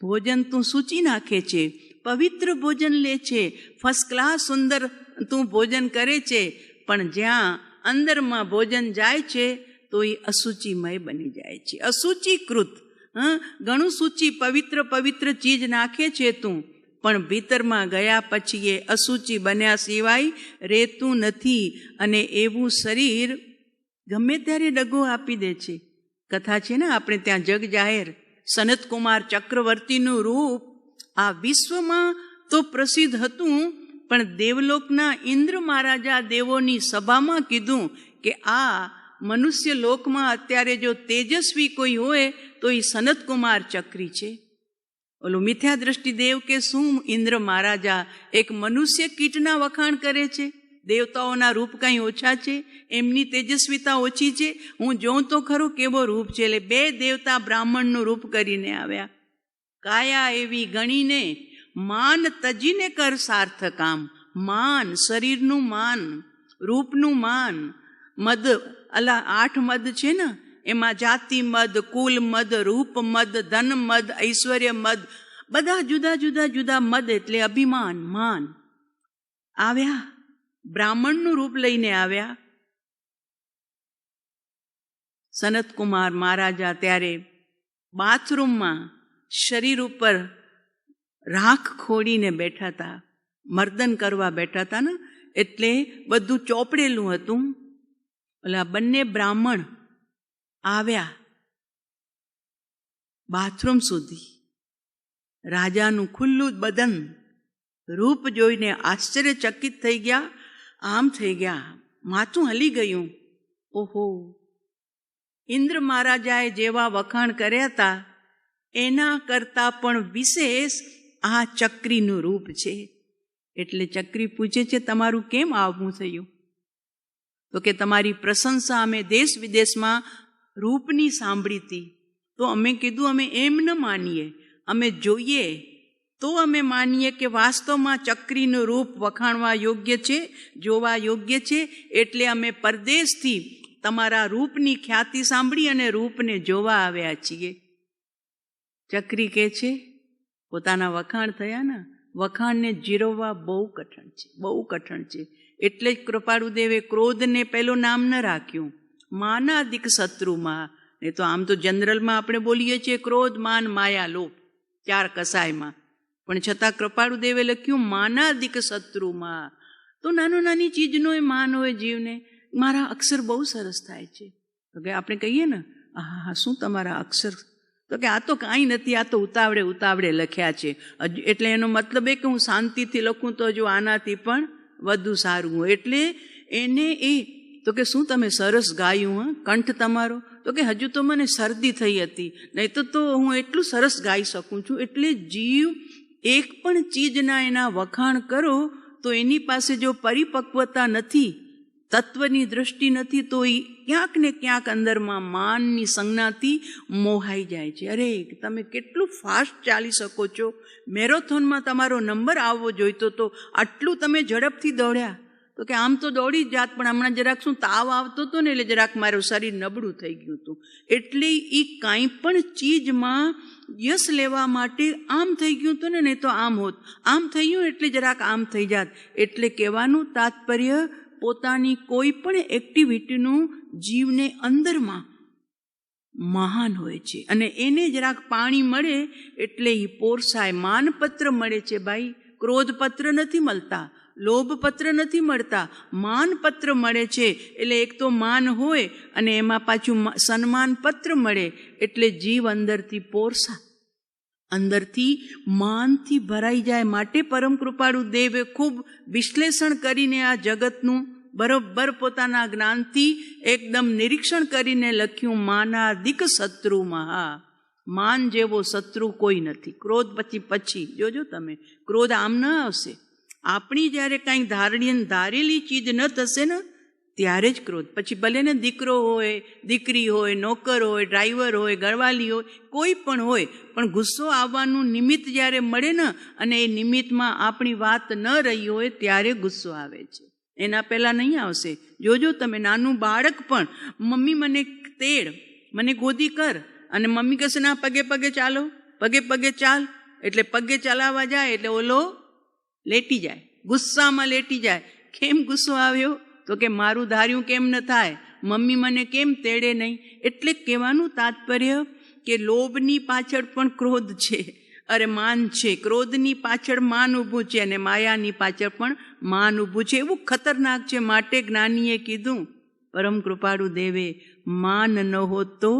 ભોજન તું સૂચી નાખે છે, પવિત્ર ભોજન લે છે, ફર્સ્ટ ક્લાસ સુંદર તું ભોજન કરે છે, પણ જ્યાં અંદરમાં ભોજન જાય છે તો એ અશુચિમય બની જાય છે, અશુચિકૃત. ઘણું સૂચિ પવિત્ર પવિત્ર ચીજ નાખે છે તું, પણ ભીતરમાં ગયા પછી એ અશુચિ બન્યા સિવાય રહેતું નથી. અને એવું શરીર ગમે ત્યારે દગો આપી દે છે. કથા છે ને આપણે ત્યાં જગ જાહેર, સનતકુમાર ચક્રવર્તીનું રૂપ આ વિશ્વમાં તો પ્રસિદ્ધ હતું, પણ દેવલોકના ઇન્દ્ર મહારાજા દેવોની સભામાં કીધું કે આ મનુષ્ય લોકમાં અત્યારે જો તેજસ્વી કોઈ હોય તો એ સનતકુમાર ચક્રી છે. ઓલું મિથ્યા દ્રષ્ટિ દેવ કે શું ઇન્દ્ર મહારાજા એક મનુષ્ય કીટના વખાણ કરે છે? દેવતાઓના રૂપ કંઈ ઓછા છે? એમની તેજસ્વીતા ઓછી છે? હું જોઉં તો ખરું કેવો રૂપ છે. એટલે 2 દેવતા બ્રાહ્મણનું રૂપ કરીને આવ્યા. કાયા એવી ગણીને માન તજીને કર સાર્થ કામ. માન, શરીરનું માન, રૂપનું માન. મદ, અલા 8 મદ છે ને, એમાં જાતિ મદ, કુલ મદ, રૂપ મદ, ધન મદ, ઐશ્વર્ય મદ, બધા જુદા જુદા જુદા મદ એટલે અભિમાન, માન. આવ્યા, બ્રાહ્મણનું રૂપ લઈને આવ્યા. સનતકુમાર મહારાજા ત્યારે બાથરૂમમાં શરીર ઉપર રાખ ખોડીને બેઠા હતા, મર્દન કરવા બેઠા હતા ને, એટલે બધું ચોપડેલું હતું. ઓલા બંને બ્રાહ્મણ આવ્યા બાથરૂમ સુધી. રાજાનું ખુલ્લું બદન રૂપ જોઈને આશ્ચર્યચકિત થઈ ગયા, આમ થઈ ગયા, માથું હલી ગયું. ઓહો, ઇન્દ્ર મહારાજાએ જેવા વખાણ કર્યા હતા એના કરતાં પણ વિશેષ આ ચક્રીનું રૂપ છે. એટલે ચક્રી પૂછે છે, તમારું કેમ આવવું થયું? તો કે તમારી પ્રશંસા અમે દેશ વિદેશમાં રૂપની સાંભળી હતી, તો અમે કીધું અમે એમ ન માનીએ, અમે જોઈએ તો અમે માનીએ કે વાસ્તવમાં ચક્રીનું રૂપ વખાણવા યોગ્ય છે, જોવા યોગ્ય છે. એટલે અમે પરદેશથી તમારા રૂપની ખ્યાતિ સાંભળી અને રૂપને જોવા આવ્યા છીએ. ચક્રી કહે છે, પોતાના વખાણ થયા ને, વખાણને જીરવવા બહુ કઠણ છે, બહુ કઠણ છે. એટલે જ કૃપાળુદેવે ક્રોધને પહેલું નામ ન રાખ્યું, માનાદિક શત્રુમાં. નહીં તો આમ તો જનરલમાં આપણે બોલીએ છીએ ક્રોધ, માન, માયા, લોભ, 4 કસાયમાં, પણ છતાં કૃપાળુદેવે લખ્યું માનાદિક શત્રુમાં. તો નાની ચીજનો એ માન હોય જીવને. મારા અક્ષર બહુ સરસ થાય છે, તો કે આપણે કહીએ ને, હા શું તમારા અક્ષર? તો કે આ તો કાંઈ નથી, આ તો ઉતાવળે ઉતાવળે લખ્યા છે. એટલે એનો મતલબ એ કે હું શાંતિથી લખું તો જો આનાથી પણ વધુ સારું હોય. એટલે એને એ તો કે શું તમે સરસ ગાયું, કંઠ તમારો? તો કે હજુ તો મને શરદી થઈ હતી, નહીં તો હું એટલું સરસ ગાઈ શકું છું. એટલે જીવ એક પણ ચીજના એના વખાણ કરો તો એની પાસે જો પરિપક્વતા નથી, તત્વની દૃષ્ટિ નથી, તો એ ક્યાંક ને ક્યાંક અંદરમાં માનની સંજ્ઞાથી મોહાઈ જાય છે. અરે તમે કેટલું ફાસ્ટ ચાલી શકો છો, મેરેથોનમાં તમારો નંબર આવવો જોઈતો તો આટલું તમે ઝડપથી દોડ્યા. તો કે આમ તો દોડી જ જાત, પણ હમણાં જરાક શું તાવ આવતો હતો ને, એટલે જરાક મારું શરીર નબળું થઈ ગયું હતું. એટલે એ કાંઈ પણ ચીજમાં યશ લેવા માટે આમ થઈ ગયું હતું ને, નહીં તો આમ હોત, આમ થયું એટલે જરાક આમ થઈ જાત. એટલે કહેવાનું તાત્પર્ય પોતાની કોઈ પણ એક્ટિવિટીનું જીવને અંદરમાં મહાન હોય છે, અને એને જરાક પાણી મળે એટલે એ પોરસાય. માનપત્ર મળે છે ભાઈ, ક્રોધપત્ર નથી મળતા, લોભપત્ર નથી મળતા, માનપત્ર મળે છે. એટલે એક તો માન હોય અને એમાં પાછું સન્માનપત્ર મળે, એટલે જીવ અંદરથી પોરસા, અંદરથી માનથી ભરાઈ જાય. માટે પરમ કૃપાળુ દેવે ખૂબ વિશ્લેષણ કરીને આ જગતનું બરોબર પોતાના જ્ઞાનથી એકદમ નિરીક્ષણ કરીને લખ્યું, માનાદિક શત્રુમાં. માન જેવો શત્રુ કોઈ નથી. ક્રોધ પછી જોજો તમે, ક્રોધ આમ ન આવશે. આપણી જ્યારે કાંઈ ધારેલી ચીજ ન થશે ને ત્યારે જ ક્રોધ. પછી ભલે ને દીકરો હોય, દીકરી હોય, નોકર હોય, ડ્રાઈવર હોય, ઘરવાળી હોય, કોઈ પણ હોય, પણ ગુસ્સો આવવાનું નિમિત્ત જ્યારે મળે ને, અને એ નિમિત્તમાં આપણી વાત ન રહી હોય ત્યારે ગુસ્સો આવે છે. એના પહેલાં નહીં આવશે. જોજો તમે, નાનું બાળક પણ મમ્મી મને તેડ, મને ગોદી કર, અને મમ્મી કહેશે ના પગે પગે ચાલો, પગે પગે ચાલ, એટલે પગે ચલાવવા જાય એટલે ઓલો લેટી જાય, ગુસ્સામાં લેટી જાય. કેમ ગુસ્સો આવ્યો? તો કે મારું ધાર્યું કેમ ન થાય, મમ્મી મને કેમ તેડે નહીં. એટલે કહેવાનું તાત્પર્ય કે લોભની પાછળ પણ ક્રોધ છે, માન છે. ક્રોધની પાછળ માન ઊભું છે અને માયાની પાછળ પણ માન ઊભું છે. એવું ખતરનાક છે. માટે જ્ઞાનીએ કીધું, પરમ કૃપાળુ દેવે, માન ન હોત તો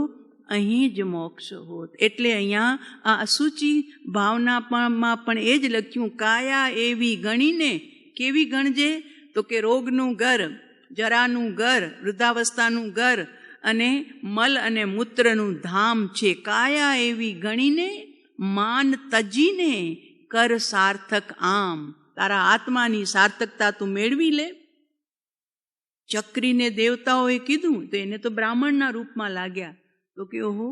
અહીં જ મોક્ષ હોત. એટલે અહીંયા આ અસુચિ ભાવનામાં પણ એ જ લખ્યું, કાયા એવી ગણીને. કેવી ગણજે? તો કે રોગનું ઘર, જરાનું ઘર, વૃદ્ધાવસ્થાનું ઘર અને મલ અને મૂત્રનું ધામ છે. કાયા એવી ગણીને, માન તજીને કર સાર્થક આમ. તારા આત્માની સાર્થકતા તું મેળવી લે. ચક્રીને દેવતાઓએ કીધું તો એને તો બ્રાહ્મણના રૂપમાં લાગ્યા. તો કે ઓહો,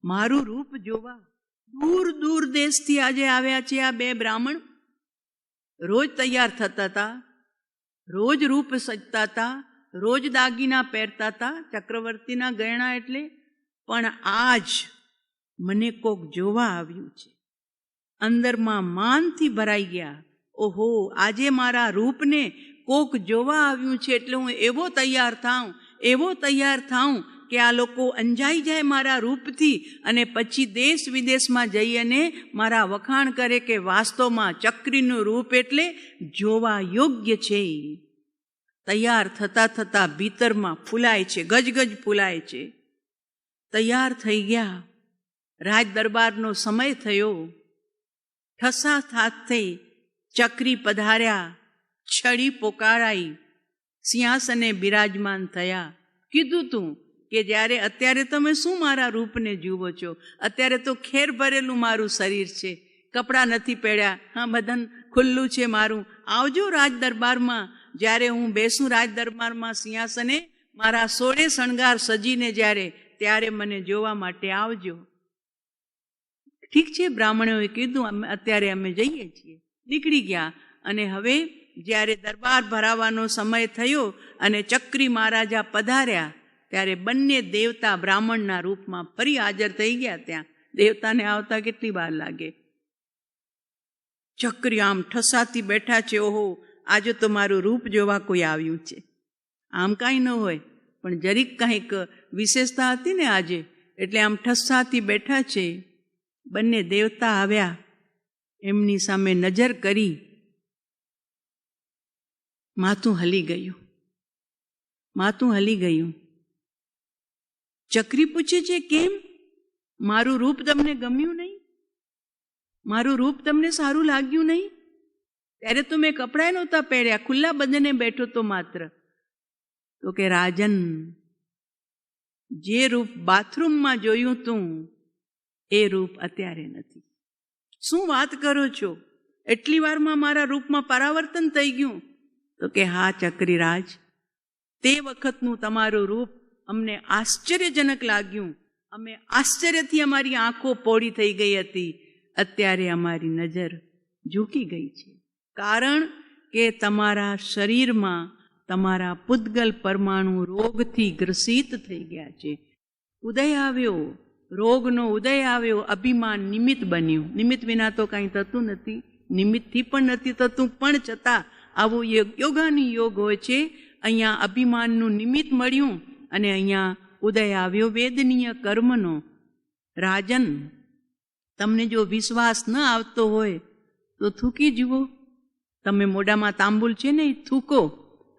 મારું રૂપ જોવા દૂર દૂર દેશથી આજે આવ્યા છે આ બે બ્રાહ્મણ. રોજ તૈયાર થતા હતા, રોજ રૂપ સજતા હતા, રોજ દાગીના પહેરતા હતા, ચક્રવર્તીના ગયણા એટલે. પણ આજ મને કોક જોવા આવ્યું છે. અંદરમાં માનથી ભરાઈ ગયા. ઓહો, આજે મારા રૂપને કોક જોવા આવ્યું છે, એટલે હું એવો તૈયાર થાઉં કે આ લોકો અંજાઈ જાય મારા રૂપથી અને પછી દેશ વિદેશમાં જઈ અને મારા વખાણ કરે કે વાસ્તવમાં ચક્રીનું રૂપ એટલે જોવા યોગ્ય છે. તૈયાર થતા થતા ભીતરમાં ફૂલાય છે, ગજગજ ફૂલાય છે. તૈયાર થઈ ગયા. રાજ દરબારનો સમય થયો. ઠસા થાતથી ચક્રી પધાર્યા, છડી પોકારાઈ, સિંહાસને બિરાજમાન થયા. કીધું તું કે જ્યારે અત્યારે તમે શું મારા રૂપને જુઓ છો? અત્યારે તો ખેર ભરેલું મારું શરીર છે, કપડાં નથી પહેર્યા, હા બદન ખુલ્લું છે મારું. આવજો રાજ દરબારમાં. જ્યારે હું બેસું રાજ દરબારમાં સિંહાસને, મારા 16 શણગાર સજીને ત્યારે મને જોવા માટે આવજો. ઠીક છે, બ્રાહ્મણોએ કીધું અત્યારે અમે જઈએ છીએ. નીકળી ગયા. અને હવે જ્યારે દરબાર ભરાવાનો સમય થયો અને ચક્રી મહારાજા પધાર્યા, ત્યારે બંને દેવતા બ્રાહ્મણના રૂપમાં ફરી હાજર થઈ ગયા. ત્યાં દેવતાને આવતા કેટલી વાર લાગે. ચક્રી આમ ઠસાથી બેઠા છે. ઓહો, આજે તો મારું રૂપ જોવા કોઈ આવ્યું છે. આમ કાંઈ ન હોય, પણ જરીક કંઈક વિશેષતા હતી ને આજે, એટલે આમ ઠસ્સાથી બેઠા છે. બંને દેવતા આવ્યા, એમની સામે નજર કરી, માથું હલી ગયું. ચક્રી પૂછે છે, કેમ? મારું રૂપ તમને ગમ્યું નહીં? મારું રૂપ તમને સારું લાગ્યું નહીં? ત્યારે તો મેં કપડાં નહોતા પહેર્યા, ખુલ્લા બદને બેઠો તો માત્ર. તો કે રાજન, જે રૂપ બાથરૂમમાં જોયું તું એ રૂપ અત્યારે નથી. શું વાત કરો છો? એટલી વારમાં મારા રૂપમાં પરાવર્તન થઈ ગયું? તો કે હા ચક્રીરાજ, તે વખતનું તમારું રૂપ અમને આશ્ચર્યજનક લાગ્યું. અમે આશ્ચર્યથી અમારી આંખો પોળી થઈ ગઈ હતી. અત્યારે અમારી નજર ઝૂકી ગઈ છે. કારણ કે તમારા શરીરમાં તમારા પૂતગલ પરમાણુ રોગથી ગ્રસિત થઈ ગયા છે. ઉદય આવ્યો, રોગનો ઉદય આવ્યો, અભિમાન નિમિત્ત બન્યું. નિમિત્ત વિના તો કાંઈ થતું નથી, નિમિત્તથી પણ નથી થતું, પણ છતાં આવું યોગાની યોગ હોય છે. અહીંયા અભિમાનનું નિમિત્ત મળ્યું અને અહીંયા ઉદય આવ્યો વેદનીય કર્મનો. રાજન, તમને જો વિશ્વાસ ન આવતો હોય તો થૂકી જુઓ. તમે મોઢામાં તાંબુલ છે ને, એ થૂકો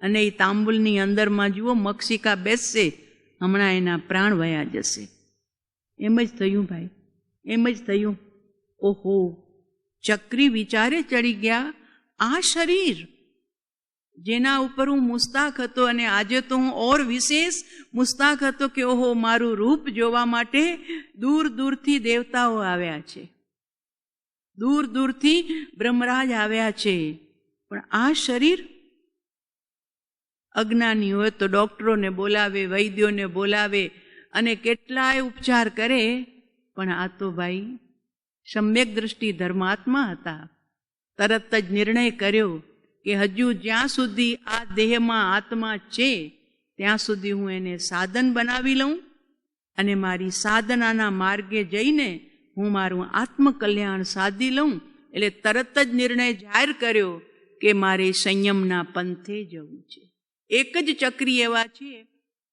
અને એ તાંબુલની અંદરમાં જુઓ મક્ષિકા બેસશે, હમણાં એના પ્રાણ વયા જશે. એમ જ થયું ભાઈ, એમ જ થયું. ઓહો, ચક્રી વિચારે ચડી ગયા. આ શરીર જેના ઉપર હું મુસ્તાક હતો, અને આજે તો હું ઓર વિશેષ મુસ્તાક હતો કે ઓહો, મારું રૂપ જોવા માટે દૂર દૂરથી દેવતાઓ આવ્યા છે, દૂર દૂરથી બ્રહ્મરાજ આવ્યા છે. પણ આ શરીર, અજ્ઞાની હોય તો ડોક્ટરોને બોલાવે, વૈદ્યોને બોલાવે અને કેટલાય ઉપચાર કરે. પણ આ તો ભાઈ સમ્યક દ્રષ્ટિ ધર્માત્મા હતા. તરત જ નિર્ણય કર્યો કે હજુ જ્યાં સુધી આ દેહમાં આત્મા છે ત્યાં સુધી હું એને સાધન બનાવી લઉં અને મારી સાધનાના માર્ગે જઈને હું મારું આત્મકલ્યાણ સાધી લઉં. એટલે તરત જ નિર્ણય જાહેર કર્યો કે મારે સંયમના પંથે જવું છે. એક જ ચક્રી એવા છે.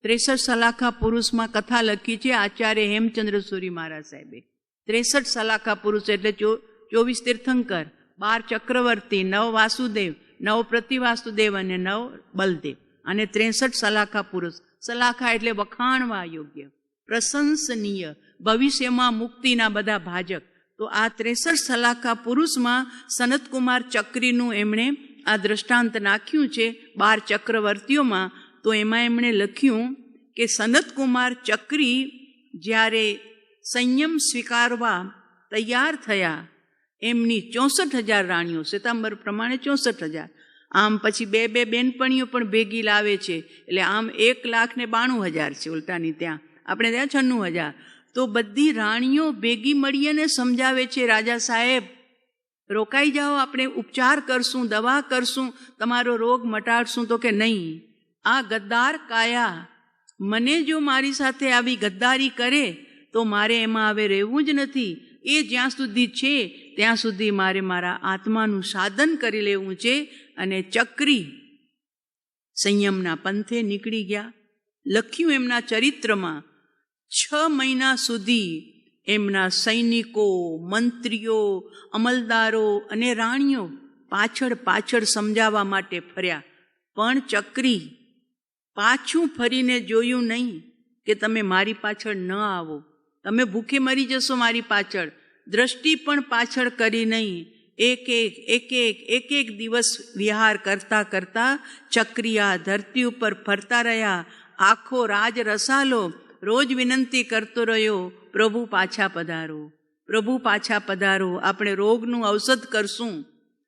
63 સલાખા પુરુષમાં કથા લખી છે આચાર્ય હેમચંદ્ર સુરી મહારાજ સાહેબે. 63 સલાખા પુરુષ એટલે 24 તીર્થંકર, 12 ચક્રવર્તી, 9 વાસુદેવ, 9 પ્રતિવાસુદેવ અને 9 બલદેવ, અને 63 સલાખા પુરુષ. સલાખા એટલે વખાણવા યોગ્ય, પ્રશંસનીય, ભવિષ્યમાં મુક્તિના બધા ભાજક. તો આ 63 સલાખા પુરુષમાં સનતકુમાર ચક્રીનું એમણે આ દ્રષ્ટાંત નાખ્યું છે 12 ચક્રવર્તીઓમાં. તો એમાં એમણે લખ્યું કે સનતકુમાર ચક્રી જ્યારે સંયમ સ્વીકારવા તૈયાર થયા, એમની 64,000 રાણીઓ, શ્વેતાંબર પ્રમાણે 64,000. આમ પછી બે બેનપણીઓ પણ ભેગી લાવે છે, એટલે આમ 1,92,000 છે ઉલટાની ત્યાં, આપણે ત્યાં 96,000. તો બધી રાણીઓ ભેગી મળીને સમજાવે છે, રાજા સાહેબ રોકાઈ જાઓ, આપણે ઉપચાર કરશું, દવા કરશું, તમારો રોગ મટાડશું. તો કે નહીં, આ ગદ્દાર કાયા, મને જો મારી સાથે આવી ગદ્દારી કરે તો મારે એમાં હવે રહેવું જ નથી. એ જ્યાં સુધી છે ત્યાં સુધી મારે મારા આત્માનું સાધન કરી લેવું છે. અને ચક્રી સંયમના પંથે નીકળી ગયા. લખ્યું એમના ચરિત્રમાં 6 મહિના સુધી એમના સૈનિકો, મંત્રીઓ, અમલદારો અને રાણીઓ પાછળ પાછળ સમજાવવા માટે ફર્યા, પણ ચક્રી પાછું ફરીને જોયું નહીં કે તમે મારી પાછળ ન આવો, તમે ભૂખે મરી જશો મારી પાછળ. દ્રષ્ટિ પણ પાછળ કરી નહીં. એક દિવસ વિહાર કરતા કરતા ચક્રિયા ધરતી ઉપર ફરતા રહ્યા. આખો રાજ રસાલો રોજ વિનંતી કરતો રહ્યો, પ્રભુ પાછા પધારો, પ્રભુ પાછા પધારો, આપણે રોગનું ઔષધ કરશું.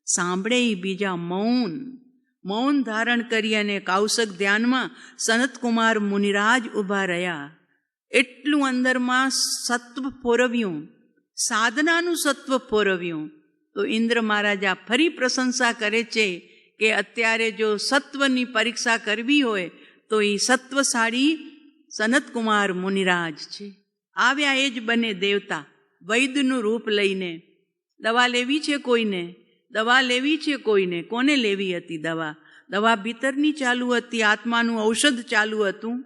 સાંભળે બીજા મૌન ધારણ કરી અને કૌશક ધ્યાનમાં સનતકુમાર મુનિરાજ ઊભા રહ્યા. એટલું અંદરમાં સત્વ ફોરવ્યું, સાધનાનું સત્વ ફોરવ્યું. તો ઇન્દ્ર મહારાજા ફરી પ્રશંસા કરે છે કે અત્યારે જો સત્વની પરીક્ષા કરવી હોય તો એ સત્વશાળી સનતકુમાર મુનિરાજ છે. આવ્યા એ જ બને દેવતા, વૈદ્યનું રૂપ લઈને. દવા લેવી છે કોઈને, દવા લેવી છે કોઈને. કોને લેવી હતી દવા? દવા ભીતરની ચાલુ હતી, આત્માનું ઔષધ ચાલુ હતું.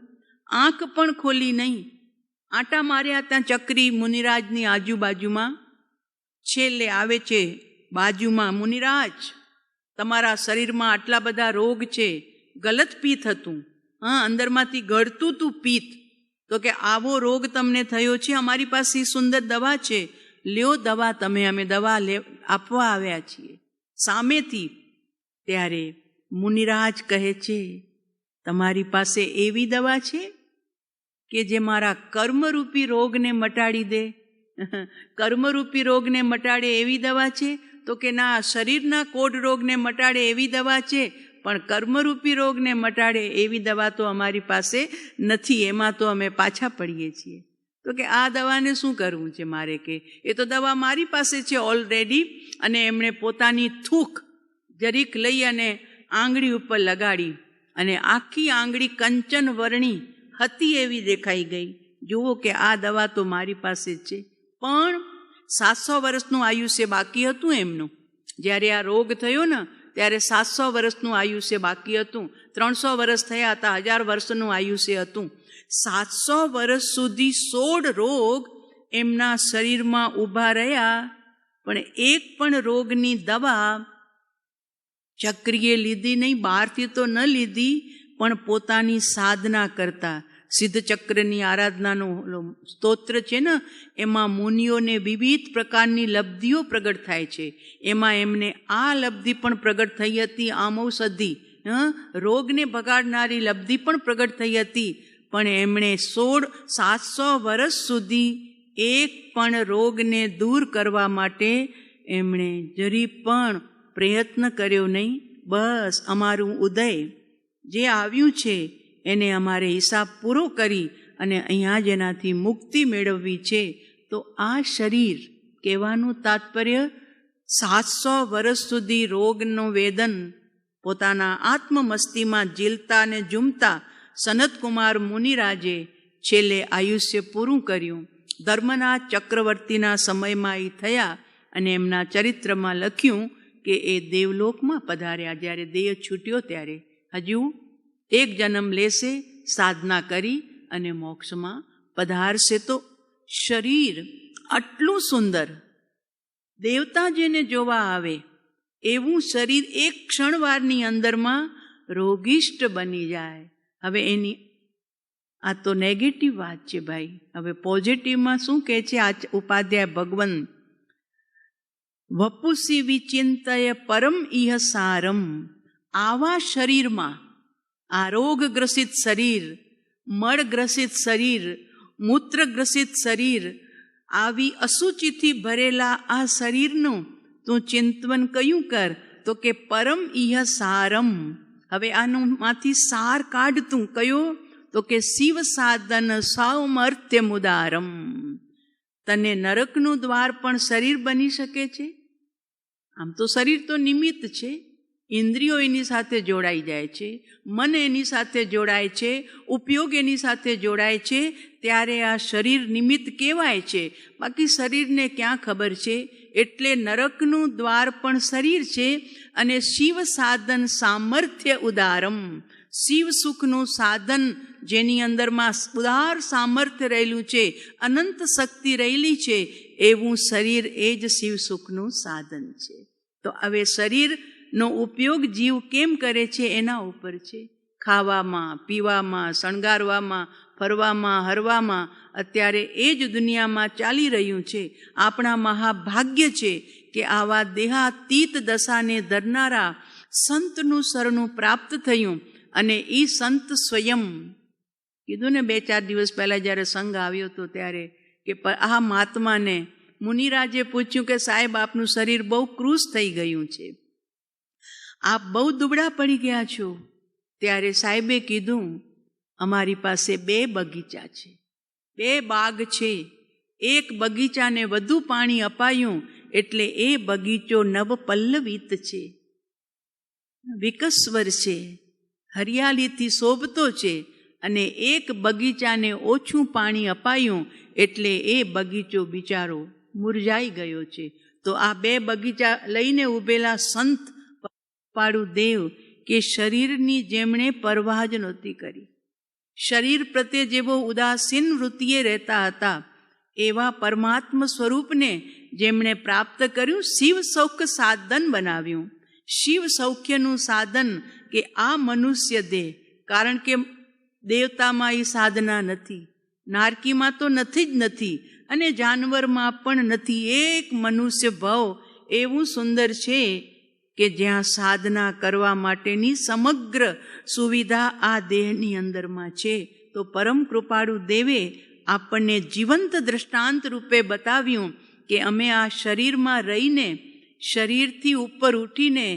આંખ પણ ખોલી નહીં, આંટા માર્યા ત્યાં ચક્રી મુનિરાજની આજુબાજુમાં. છેલ્લે આવે છે બાજુમાં, મુનિરાજ તમારા શરીરમાં આટલા બધા રોગ છે, ગલત પિત્ત હતું, અંદરમાંથી ગળતું તું પિત્ત. તો કે આવો રોગ તમને થયો છે, અમારી પાસે સુંદર દવા છે, લ્યો દવા તમે, અમે દવા આપવા આવ્યા છીએ સામેથી. ત્યારે મુનિરાજ કહે છે, તમારી પાસે એવી દવા છે કે જે મારા કર્મરૂપી રોગને મટાડી દે? કર્મરૂપી રોગને મટાડે એવી દવા છે? તો કે ના, શરીરના કોઢ રોગને મટાડે એવી દવા છે, પણ કર્મરૂપી રોગને મટાડે એવી દવા તો અમારી પાસે નથી, એમાં તો અમે પાછા પડીએ છીએ. તો કે આ દવાને શું કરવું છે મારે? કે એ તો દવા મારી પાસે છે ઓલરેડી. અને એમણે પોતાની થૂક જરીક લઈ અને આંગળી ઉપર લગાડી, અને આખી આંગળી કંચન વર્ણી હતી એવી દેખાઈ ગઈ. જુઓ કે આ દવા તો મારી પાસે જ છે. પણ 700 વર્ષનું આયુષ્ય બાકી હતું એમનું. જ્યારે આ રોગ થયો ને ત્યારે 700 વર્ષનું આયુષ્ય બાકી હતું. 300 વર્ષ થયા હતા, 1000 વર્ષનું આયુષ્ય હતું. 700 વર્ષ સુધી 16 રોગ એમના શરીરમાં ઊભા રહ્યા, પણ એક પણ રોગની દવા ચક્રીએ લીધી નહીં. બહારથી તો ન લીધી, પણ પોતાની સાધના કરતા. સિદ્ધ ચક્રની આરાધનાનું સ્તોત્ર છે ને, એમાં મુનિઓને વિવિધ પ્રકારની લબ્ધિઓ પ્રગટ થાય છે. એમાં એમને આ લબ્ધિ પણ પ્રગટ થઈ હતી, આમૌષધિ, રોગને ભગાડનારી લબ્ધિ પણ પ્રગટ થઈ હતી. પણ એમણે 700 વર્ષ સુધી એક પણ રોગને દૂર કરવા માટે એમણે જરી પણ પ્રયત્ન કર્યો નહીં. બસ અમારું ઉદય જે આવ્યું છે એને અમારે હિસાબ પૂરો કરી અને અહીંયા જ એનાથી મુક્તિ મેળવવી છે. તો આ શરીર કહેવાનું તાત્પર્ય 700 વર્ષ સુધી રોગનું વેદન પોતાના આત્મમસ્તીમાં ઝીલતા અને ઝૂમતા સનતકુમાર મુનિરાજે છેલ્લે આયુષ્ય પૂરું કર્યું. ધર્મનાથ ચક્રવર્તીના સમયમાં એ થયા અને એમના ચરિત્રમાં લખ્યું કે એ દેવલોકમાં પધાર્યા. જ્યારે દેહ છૂટ્યો ત્યારે હજુ એક જન્મ લેશે, સાધના કરી અને મોક્ષમાં પધારશે. તો શરીર આટલું સુંદર, દેવતા જેને જોવા આવે એવું શરીર એક ક્ષણવારની અંદરમાં રોગિષ્ટ બની જાય. હવે એની આ તો નેગેટિવ વાત છે ભાઈ. હવે પોઝિટિવમાં શું કહે છે આ ઉપાધ્યાય ભગવન? વપુસી વિચિંતય પરમ ઇહ સારમ. આવા શરીરમાં, આ રોગગ્રસિત શરીર, મળગ્રસિત શરીર, મૂત્રગ્રસિત શરીર, આવી અસુચિથી ભરેલા આ શરીરનું તું ચિંતન કયું કર? તો કે પરમ ઇહ સારમ. હવે આનું માંથી સાર કાઢતું કયો? તો કે શિવ સાધન સામર્થ્ય મુદારમ. તને નરકનું દ્વાર પણ શરીર બની શકે છે. આમ તો શરીર તો નિમિત્ત છે, ઇન્દ્રિયો એની સાથે જોડાઈ જાય છે, મન એની સાથે જોડાય છે, ઉપયોગ એની સાથે જોડાય છે, ત્યારે આ શરીર નિમિત્ત કહેવાય છે. બાકી શરીરને ક્યાં ખબર છે? એટલે નરકનું દ્વાર પણ શરીર છે. અને શિવ સાધન સામર્થ્ય ઉદારમ. શિવ સુખનું સાધન જેની અંદરમાં ઉદાર સામર્થ્ય રહેલું છે, અનંત શક્તિ રહેલી છે, એવું શરીર એ જ શિવ સુખનું સાધન છે. તો હવે શરીરનો ઉપયોગ જીવ કેમ કરે છે એના ઉપર છે. ખાવામાં, પીવામાં, શણગારવામાં, ફરવામાં, હરવામાં અત્યારે એ જ દુનિયામાં ચાલી રહ્યું છે. આપણા મહાભાગ્ય છે કે આવા દેહાતીત દશાને ધરનારા સંતનું શરણું પ્રાપ્ત થયું. અને એ સંત સ્વયં કીધું ને 2-4 દિવસ પહેલાં જ્યારે સંઘ આવ્યો હતો ત્યારે કે આ મહાત્માને મુનિરાજે પૂછ્યું કે સાહેબ આપનું શરીર બહુ ક્રૂસ થઈ ગયું છે, આપ બહુ દુબળા પડી ગયા છો. ત્યારે સાહેબે કીધું અમારી પાસે 2 બગીચા છે, 2 બાગ છે. એક બગીચાને વધુ પાણી અપાયું એટલે એ બગીચો નવ પલ્લવિત છે, વિકસ્વર છે, હરિયાળીથી શોભતો છે. અને એક બગીચાને ઓછું પાણી અપાયું એટલે એ બગીચો બિચારો મુરઝાઈ ગયો છે. તો આ 2 બગીચા લઈને ઊભેલા સંત પાડુ દેવ કે શરીરની જેમણે પરવાહ જ નહોતી કરી, શરીર પ્રત્યે જેવો ઉદાસીન વૃત્તિએ રહેતા હતા, એવા પરમાત્મ સ્વરૂપને જેમણે પ્રાપ્ત કર્યું, શિવ સૌખ્ય સાધન બનાવ્યું. શિવ સૌખ્યનું સાધન કે આ મનુષ્ય દેહ, કારણ કે દેવતામાં એ સાધના નથી, નારકીમાં તો નથી જ નથી, અને જાનવરમાં પણ નથી. એક મનુષ્ય ભાવ એવું સુંદર છે કે જ્યાં સાધના કરવા માટેની સમગ્ર સુવિધા આ દેહની અંદરમાં છે. તો પરમ કૃપાળુ દેવે આપણને જીવંત દ્રષ્ટાંત રૂપે બતાવ્યું કે અમે આ શરીરમાં રહીને, શરીરથી ઉપર ઉઠીને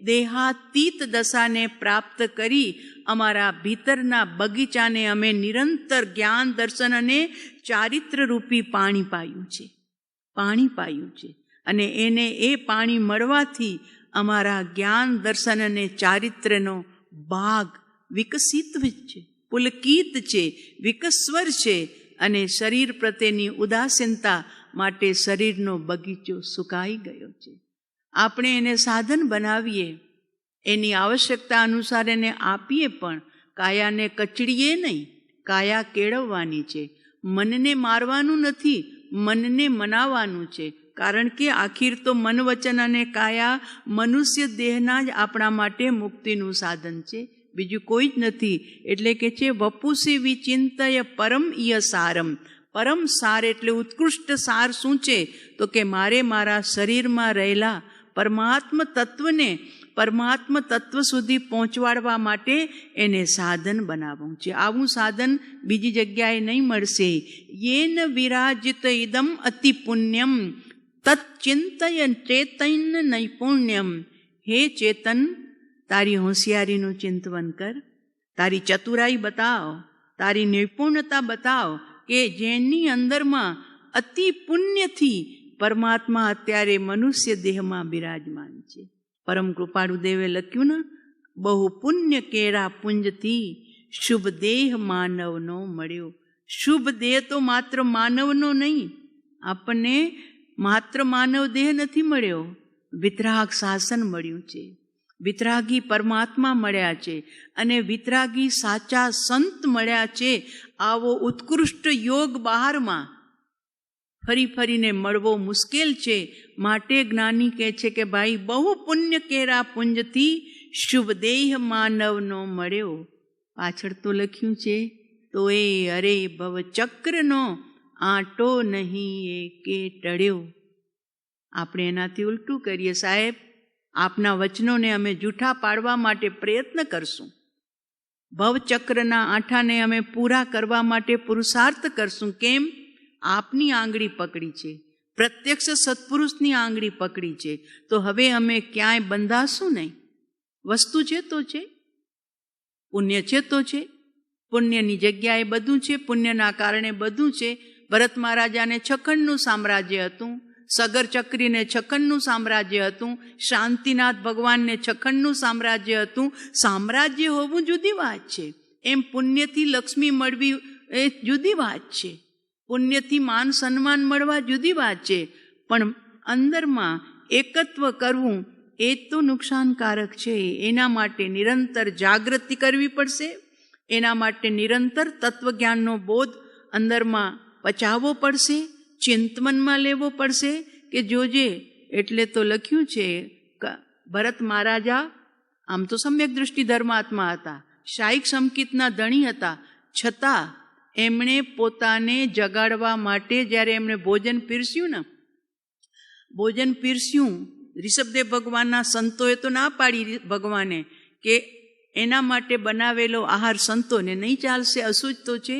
દેહાતીત દશાને પ્રાપ્ત કરી અમારા ભીતરના બગીચાને અમે નિરંતર જ્ઞાન, દર્શન અને ચારિત્રરૂપી પાણી પાયું છે. અને એને એ પાણી મળવાથી અમારા જ્ઞાન, દર્શન અને ચારિત્રનો બાગ વિકસિત છે, પુલકિત છે, વિકસ્વર છે. અને શરીર પ્રત્યેની ઉદાસીનતા માટે શરીરનો બગીચો સુકાઈ ગયો છે. આપણે એને સાધન બનાવીએ, એની આવશ્યકતા અનુસાર એને આપીએ, પણ કાયાને કચડીએ નહીં. કાયા કેળવવાની છે, મનને મારવાનું નથી, મનને મનાવવાનું છે. કારણ કે આખીર તો મન, વચન અને કાયા મનુષ્ય દેહના જ આપણા માટે મુક્તિનું સાધન છે, બીજું કોઈ જ નથી. એટલે કે છે વપુસી વિચિંતય પરમ ઇય સારમ. પરમ સાર એટલે ઉત્કૃષ્ટ સાર શું છે? તો કે મારે મારા શરીરમાં રહેલા પરમાત્મ તત્વને પરમાત્મ તત્વ સુધી પહોંચવાડવા માટે એને સાધન બનાવવું છે. આવું સાધન બીજી જગ્યાએ નહીં મળશે. યેન વિરાજિત ઇદમ અતિ પુણ્યમ તત્ચિંતય ચેતન નૈપુણ્યમ. હે ચેતન, તારી હોશિયારીનું ચિંતન કર, તારી ચતુરાઈ બતાવ, તારી નિપુણતા બતાવ કે જેની અંદરમાં અતિ પુણ્યથી પરમાત્મા અત્યારે મનુષ્ય દેહમાં બિરાજમાન છે. પરમ કૃપાળુ દેવે લખ્યું ને, બહુ પુણ્ય કેળા પુંજથી શુભ દેહ માનવનો મળ્યો. શુભ દેહ તો માત્ર માનવનો નહીં, આપણને માત્ર માનવ દેહ નથી મળ્યો, વિતરાગ શાસન મળ્યું છે, વિતરાગી પરમાત્મા મળ્યા છે અને વિતરાગી સાચા સંત મળ્યા છે. આવો ઉત્કૃષ્ટ યોગ બહારમાં ફરી ફરીને મળવો મુશ્કેલ છે. માટે જ્ઞાની કહે છે કે ભાઈ બહુ પુણ્ય કેરા પુંજથી શુભ દેહ માનવનો મળ્યો. પાછળ તો લખ્યું છે તો એ અરે ભવ ચક્રનો આંટો નહીં એ કે ટળ્યો. આપણે એનાથી ઉલટું કરીએ, સાહેબ આપના વચનોને અમે જૂઠા પાડવા માટે પ્રયત્ન કરશું, ભવચક્રના આંઠાને અમે પૂરા કરવા માટે પુરુષાર્થ કરશું. કેમ? આપની આંગળી પકડી છે, પ્રત્યક્ષ સત્પુરુષની આંગળી પકડી છે, તો હવે અમે ક્યાંય બંધાશું નહીં. વસ્તુ છે તો છે, પુણ્ય છે તો છે, પુણ્યની જગ્યાએ બધું છે, પુણ્યના કારણે બધું છે. ભરત મહારાજાને છખંડનું સામ્રાજ્ય હતું, સગર ચક્રીને છખંડનું સામ્રાજ્ય હતું, શાંતિનાથ ભગવાનને છખંડનું સામ્રાજ્ય હતું. સામ્રાજ્ય હોવું જુદી વાત છે, એમ પુણ્યથી લક્ષ્મી મળવી એ જુદી વાત છે, પુણ્યથી માન સન્માન મળવા જુદી વાત છે. પણ અંદરમાં એકત્વ કરવું એ તો નુકસાનકારક છે. એના માટે નિરંતર જાગૃતિ કરવી પડશે, એના માટે નિરંતર તત્વજ્ઞાનનો બોધ અંદરમાં પચાવવો પડશે, ચિંતનમાં લેવો પડશે કે જોજે. એટલે તો લખ્યું છે ભરત મહારાજા આમ તો સમ્યક દૃષ્ટિ ધર્માત્મા હતા, શાયિક સંકિતના ધણી હતા, છતાં એમણે પોતાને જગાડવા માટે જ્યારે એમણે ભોજન પીરસ્યું, ઋષભદેવ ભગવાનના સંતોએ તો ના પાડી ભગવાને કે એના માટે બનાવેલો આહાર સંતોને નહીં ચાલશે, અશુદ્ધ તો છે.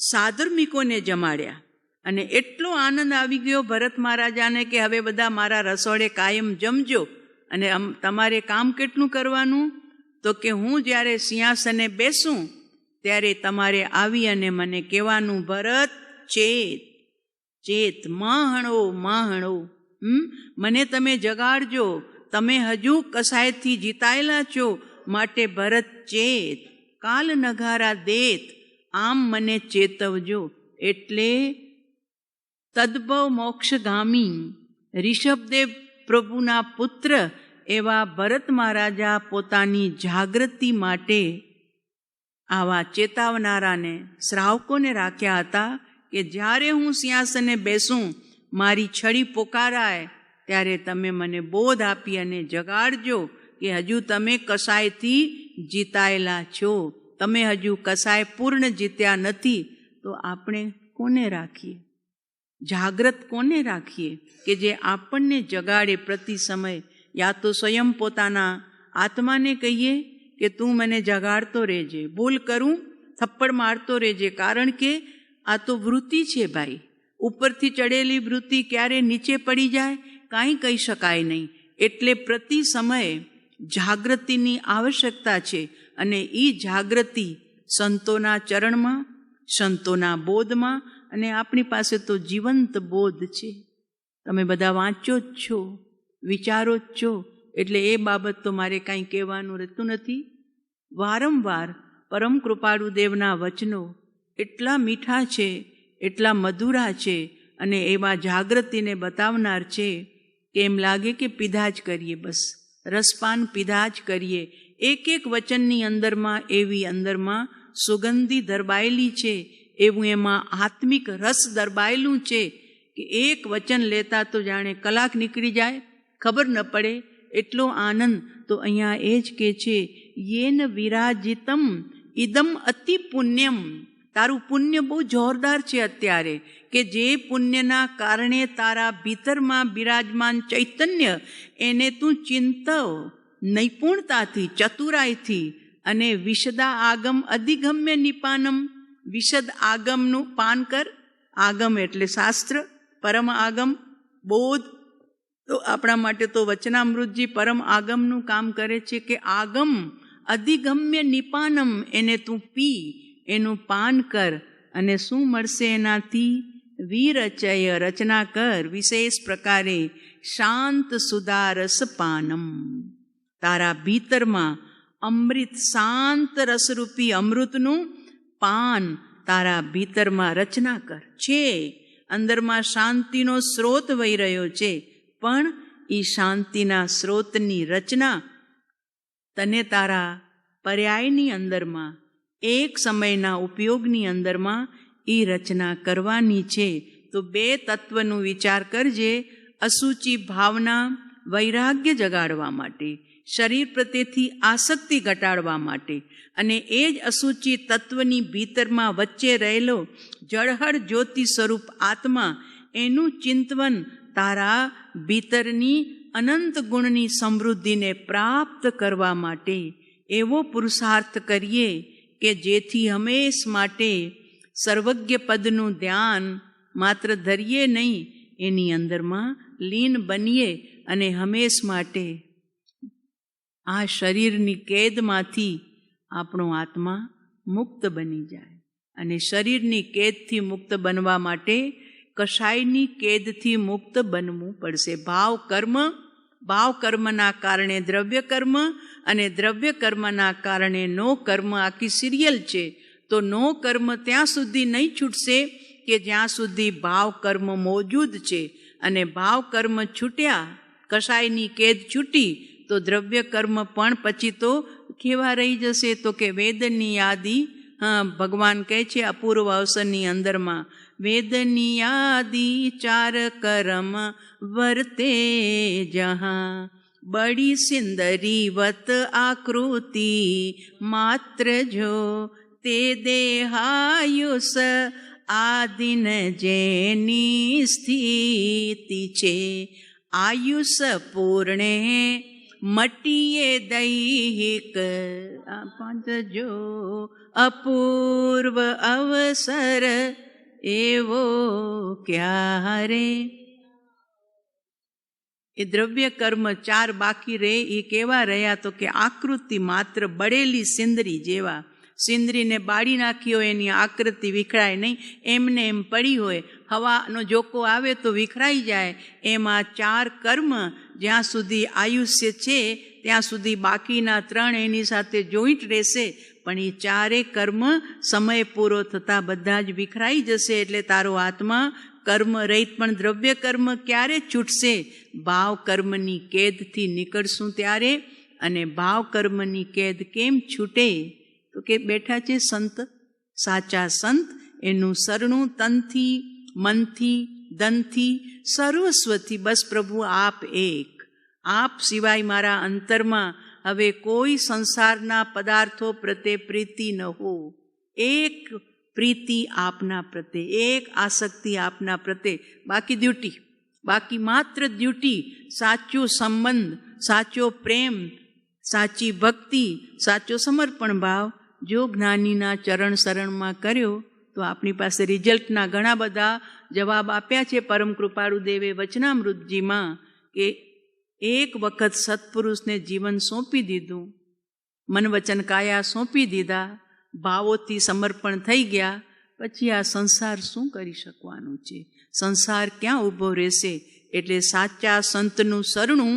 સાધર્મિકોને જમાડ્યા અને એટલો આનંદ આવી ગયો ભરત મહારાજાને કે હવે બધા મારા રસોડે કાયમ જમજો. અને તમારે કામ કેટલું કરવાનું? તો કે હું જ્યારે સિંહાસને બેસું ત્યારે તમારે આવી અને મને કહેવાનું, ભરત ચેત ચેત, માહણો મને તમે જગાડજો, તમે હજુ કસાયથી જીતાયેલા છો, માટે ભરત ચેત, કાલ નગારા દેત, આમ મને ચેતવજો. એટલે તદ્ભવ મોક્ષગામી ઋષભદેવ પ્રભુના પુત્ર એવા ભરત મહારાજા પોતાની જાગૃતિ માટે આવા ચેતાવનારાને શ્રાવકોને રાખ્યા હતા કે જ્યારે હું સિંહાસને બેસું, મારી છડી પોકારાય ત્યારે તમે મને બોધ આપી અને જગાડજો કે હજુ તમે કસાયથી જીતાયેલા છો, તમે હજુ કસાય પૂર્ણ જીત્યા નથી. તો આપણે કોને રાખીએ? જાગ્રત કોને રાખીએ કે જે આપણને જગાડે પ્રતિ સમય? યા તો સ્વયં પોતાના આત્માને કહીએ કે તું મને જગાડતો રહેજે, ભૂલ કરું થપ્પડ મારતો રહેજે, કારણ કે આ તો વૃત્તિ છે ભાઈ. ઉપરથી ચડેલી વૃત્તિ ક્યારે નીચે પડી જાય કાંઈ કહી શકાય નહીં. એટલે પ્રતિ સમયે જાગૃતિની આવશ્યકતા છે અને એ જાગૃતિ સંતોના ચરણમાં, સંતોના બોધમાં, અને આપણી પાસે તો જીવંત બોધ છે. તમે બધા વાંચો જ છો, વિચારો જ છો, એટલે એ બાબત તો મારે કાંઈ કહેવાનું રહેતું નથી. વારંવાર પરમ કૃપાળુ દેવના વચનો એટલા મીઠા છે, એટલા મધુરા છે અને એવા જાગૃતિને બતાવનાર છે કે એમ લાગે કે પીધા જ કરીએ, બસ રસપાન પીધા જ કરીએ. એક એક વચનની અંદરમાં એવી અંદરમાં સુગંધી દરબાયેલી છે, એવું એમાં આત્મિક રસ દરબાયેલું છે કે એક વચન લેતા તો જાણે કલાક નીકળી જાય, ખબર ન પડે, એટલો આનંદ. તો અહીંયા એ જ કે છે, યેન વિરાજિતમ ઇદમ અતિ પુણ્યમ. તારું પુણ્ય બહુ જોરદાર છે અત્યારે, કે જે પુણ્યના કારણે તારા ભીતરમાં બિરાજમાન ચૈતન્ય એને તું ચિંતવ નૈપુણતાથી, ચતુરાઈથી, અને વિશદા આગમ અધિગમ્ય નિપાનમ. વિશદ આગમનું પાન કર. આગમ એટલે શાસ્ત્ર, પરમ આગમ બોધ. તો આપણા માટે તો વચનામૃતજી પરમ આગમનું કામ કરે છે કે આગમ અધિગમ્ય નિપાનમ, એને તું પી, એનું પાન કર, અને શું મળશે એનાથી? વિરચય, રચના કર વિશેષ પ્રકારે શાંત સુદારસ પાનમ. તારા ભીતરમાં અમૃત, શાંત રસરૂપી અમૃતનું પાન તારા ભીતરમાં રચના કર. છે અંદરમાં શાંતિનો સ્રોત વહી રહ્યો છે, પણ એ શાંતિના સ્રોતની રચના તને તારા પર્યાયની અંદરમાં, એક સમયના ઉપયોગની અંદરમાં એ રચના કરવાની છે. તો બે તત્વનું વિચાર કરજે. અસુચિ ભાવના વૈરાગ્ય જગાડવા માટે, શરીર પ્રત્યેથી આસક્તિ ઘટાડવા માટે, અને એ જ અસુચિ તત્વની ભીતરમાં વચ્ચે રહેલો જળહળ જ્યોતિ સ્વરૂપ આત્મા, એનું ચિંતવન તારા ભીતરની અનંત ગુણની સમૃદ્ધિને પ્રાપ્ત કરવા માટે એવો પુરુષાર્થ કરીએ કે જેથી હંમેશ માટે સર્વજ્ઞ પદનું ધ્યાન માત્ર ધરીએ નહીં, એની અંદરમાં લીન બનીએ અને હંમેશ માટે આ શરીરની કેદમાંથી આપણો આત્મા મુક્ત બની જાય. અને શરીરની કેદથી મુક્ત બનવા માટે કશાયની કેદથી મુક્ત બનવું પડશે. ભાવ કર્મના કારણે દ્રવ્ય કર્મ, અને દ્રવ્ય કર્મના કારણે નો કર્મ. આખી સિરિયલ છે. તો નો કર્મ ત્યાં સુધી નહીં છૂટશે કે જ્યાં સુધી ભાવ કર્મ મોજૂદ છે. અને ભાવ કર્મ છૂટ્યા, કશાયની કેદ છૂટી, તો દ્રવ્ય કર્મ પણ પછી તો કેવા રહી જશે? તો કે વેદની યાદી, ભગવાન કહે છે અપૂર્વ અવસરની અંદરમાં, વેદની યાદી ચાર કર્મ વર્તે જહાં, બડી સિંદરી વત આકૃતિ માત્ર જો, તે દેહાયુષ આદિન જેની સ્થિતિ છે, આયુષ પૂર્ણે મટીએ દૈહિક પાંચજો, અપૂર્વ અવસર એવો ક્યારે. એ દ્રવ્ય કર્મ ચાર બાકી રહે એ કેવા રહ્યા? તો કે આકૃતિ માત્ર, બળેલી સિંદરી જેવા. સિંદરીને બાળી નાખી હોય, એની આકૃતિ વિખરાય નહીં, એમને એમ પડી હોય, હવાનો જોકો આવે તો વિખરાઈ જાય. એમ આ ચાર કર્મ જ્યાં સુધી આયુષ્ય છે ત્યાં સુધી બાકીના ત્રણ એની સાથે જોઈન્ટ રહેશે. પણ એ ચારે કર્મ સમય પૂરો થતાં બધા જ વિખરાઈ જશે. એટલે તારો આત્મા કર્મ રહિત. પણ દ્રવ્ય કર્મ ક્યારે છૂટશે? ભાવ કર્મની કેદથી નીકળશું ત્યારે. અને ભાવ કર્મની કેદ કેમ છૂટે? તો કે બેઠા છે સંત, સાચા સંત, એનું શરણું તનથી, મનથી, ધનથી, સર્વસ્વથી. બસ પ્રભુ આપ એક, આપ સિવાય મારા અંતરમાં હવે કોઈ સંસારના પદાર્થો પ્રત્યે પ્રીતિ ન હો. એક પ્રીતિ આપના પ્રત્યે, એક આસક્તિ આપના પ્રત્યે. બાકી ડ્યુટી, બાકી માત્ર ડ્યુટી. સાચો સંબંધ, સાચો પ્રેમ, સાચી ભક્તિ, સાચો સમર્પણ ભાવ જો જ્ઞાનીના ચરણ શરણમાં કર્યો તો આપણી પાસે રિઝલ્ટના ઘણા બધા જવાબ આપ્યા છે પરમ કૃપાળુ દેવે વચનામૃતજીમાં. કે એક વખત સત્પુરુષને જીવન સોંપી દીધું, મન વચન કાયા સોંપી દીધા, ભાવોથી સમર્પણ થઈ ગયા, પછી આ સંસાર શું કરી શકવાનું છે? સંસાર ક્યાં ઊભો રહેશે? એટલે સાચા સંતનું શરણું,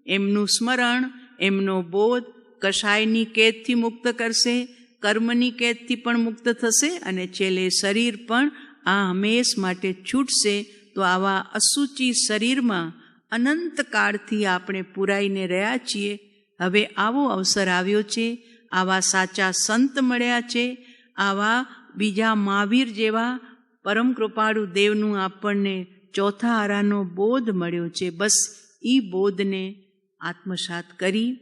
એમનું સ્મરણ, એમનો બોધ કશાયની કેદથી મુક્ત કરશે, કર્મની કેદથી પણ મુક્ત થશે, અને છેલ્લે શરીર પણ આ હંમેશ માટે છૂટશે. તો આવા અસુચિ શરીરમાં અનંત કાળથી આપણે પુરાઈને રહ્યા છીએ. હવે આવો અવસર આવ્યો છે, આવા સાચા સંત મળ્યા છે, આવા બીજા મહાવીર જેવા પરમ કૃપાળુ દેવનું આપણને ચોથા આરાનો બોધ મળ્યો છે. બસ એ બોધને આત્મસાત કરી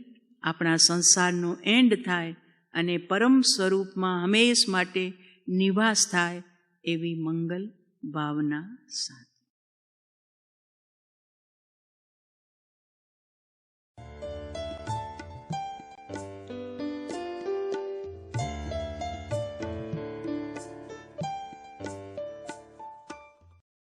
આપણા સંસારનો એન્ડ થાય અને પરમ સ્વરૂપમાં હંમેશ માટે નિવાસ થાય એવી મંગલ ભાવના સાથે.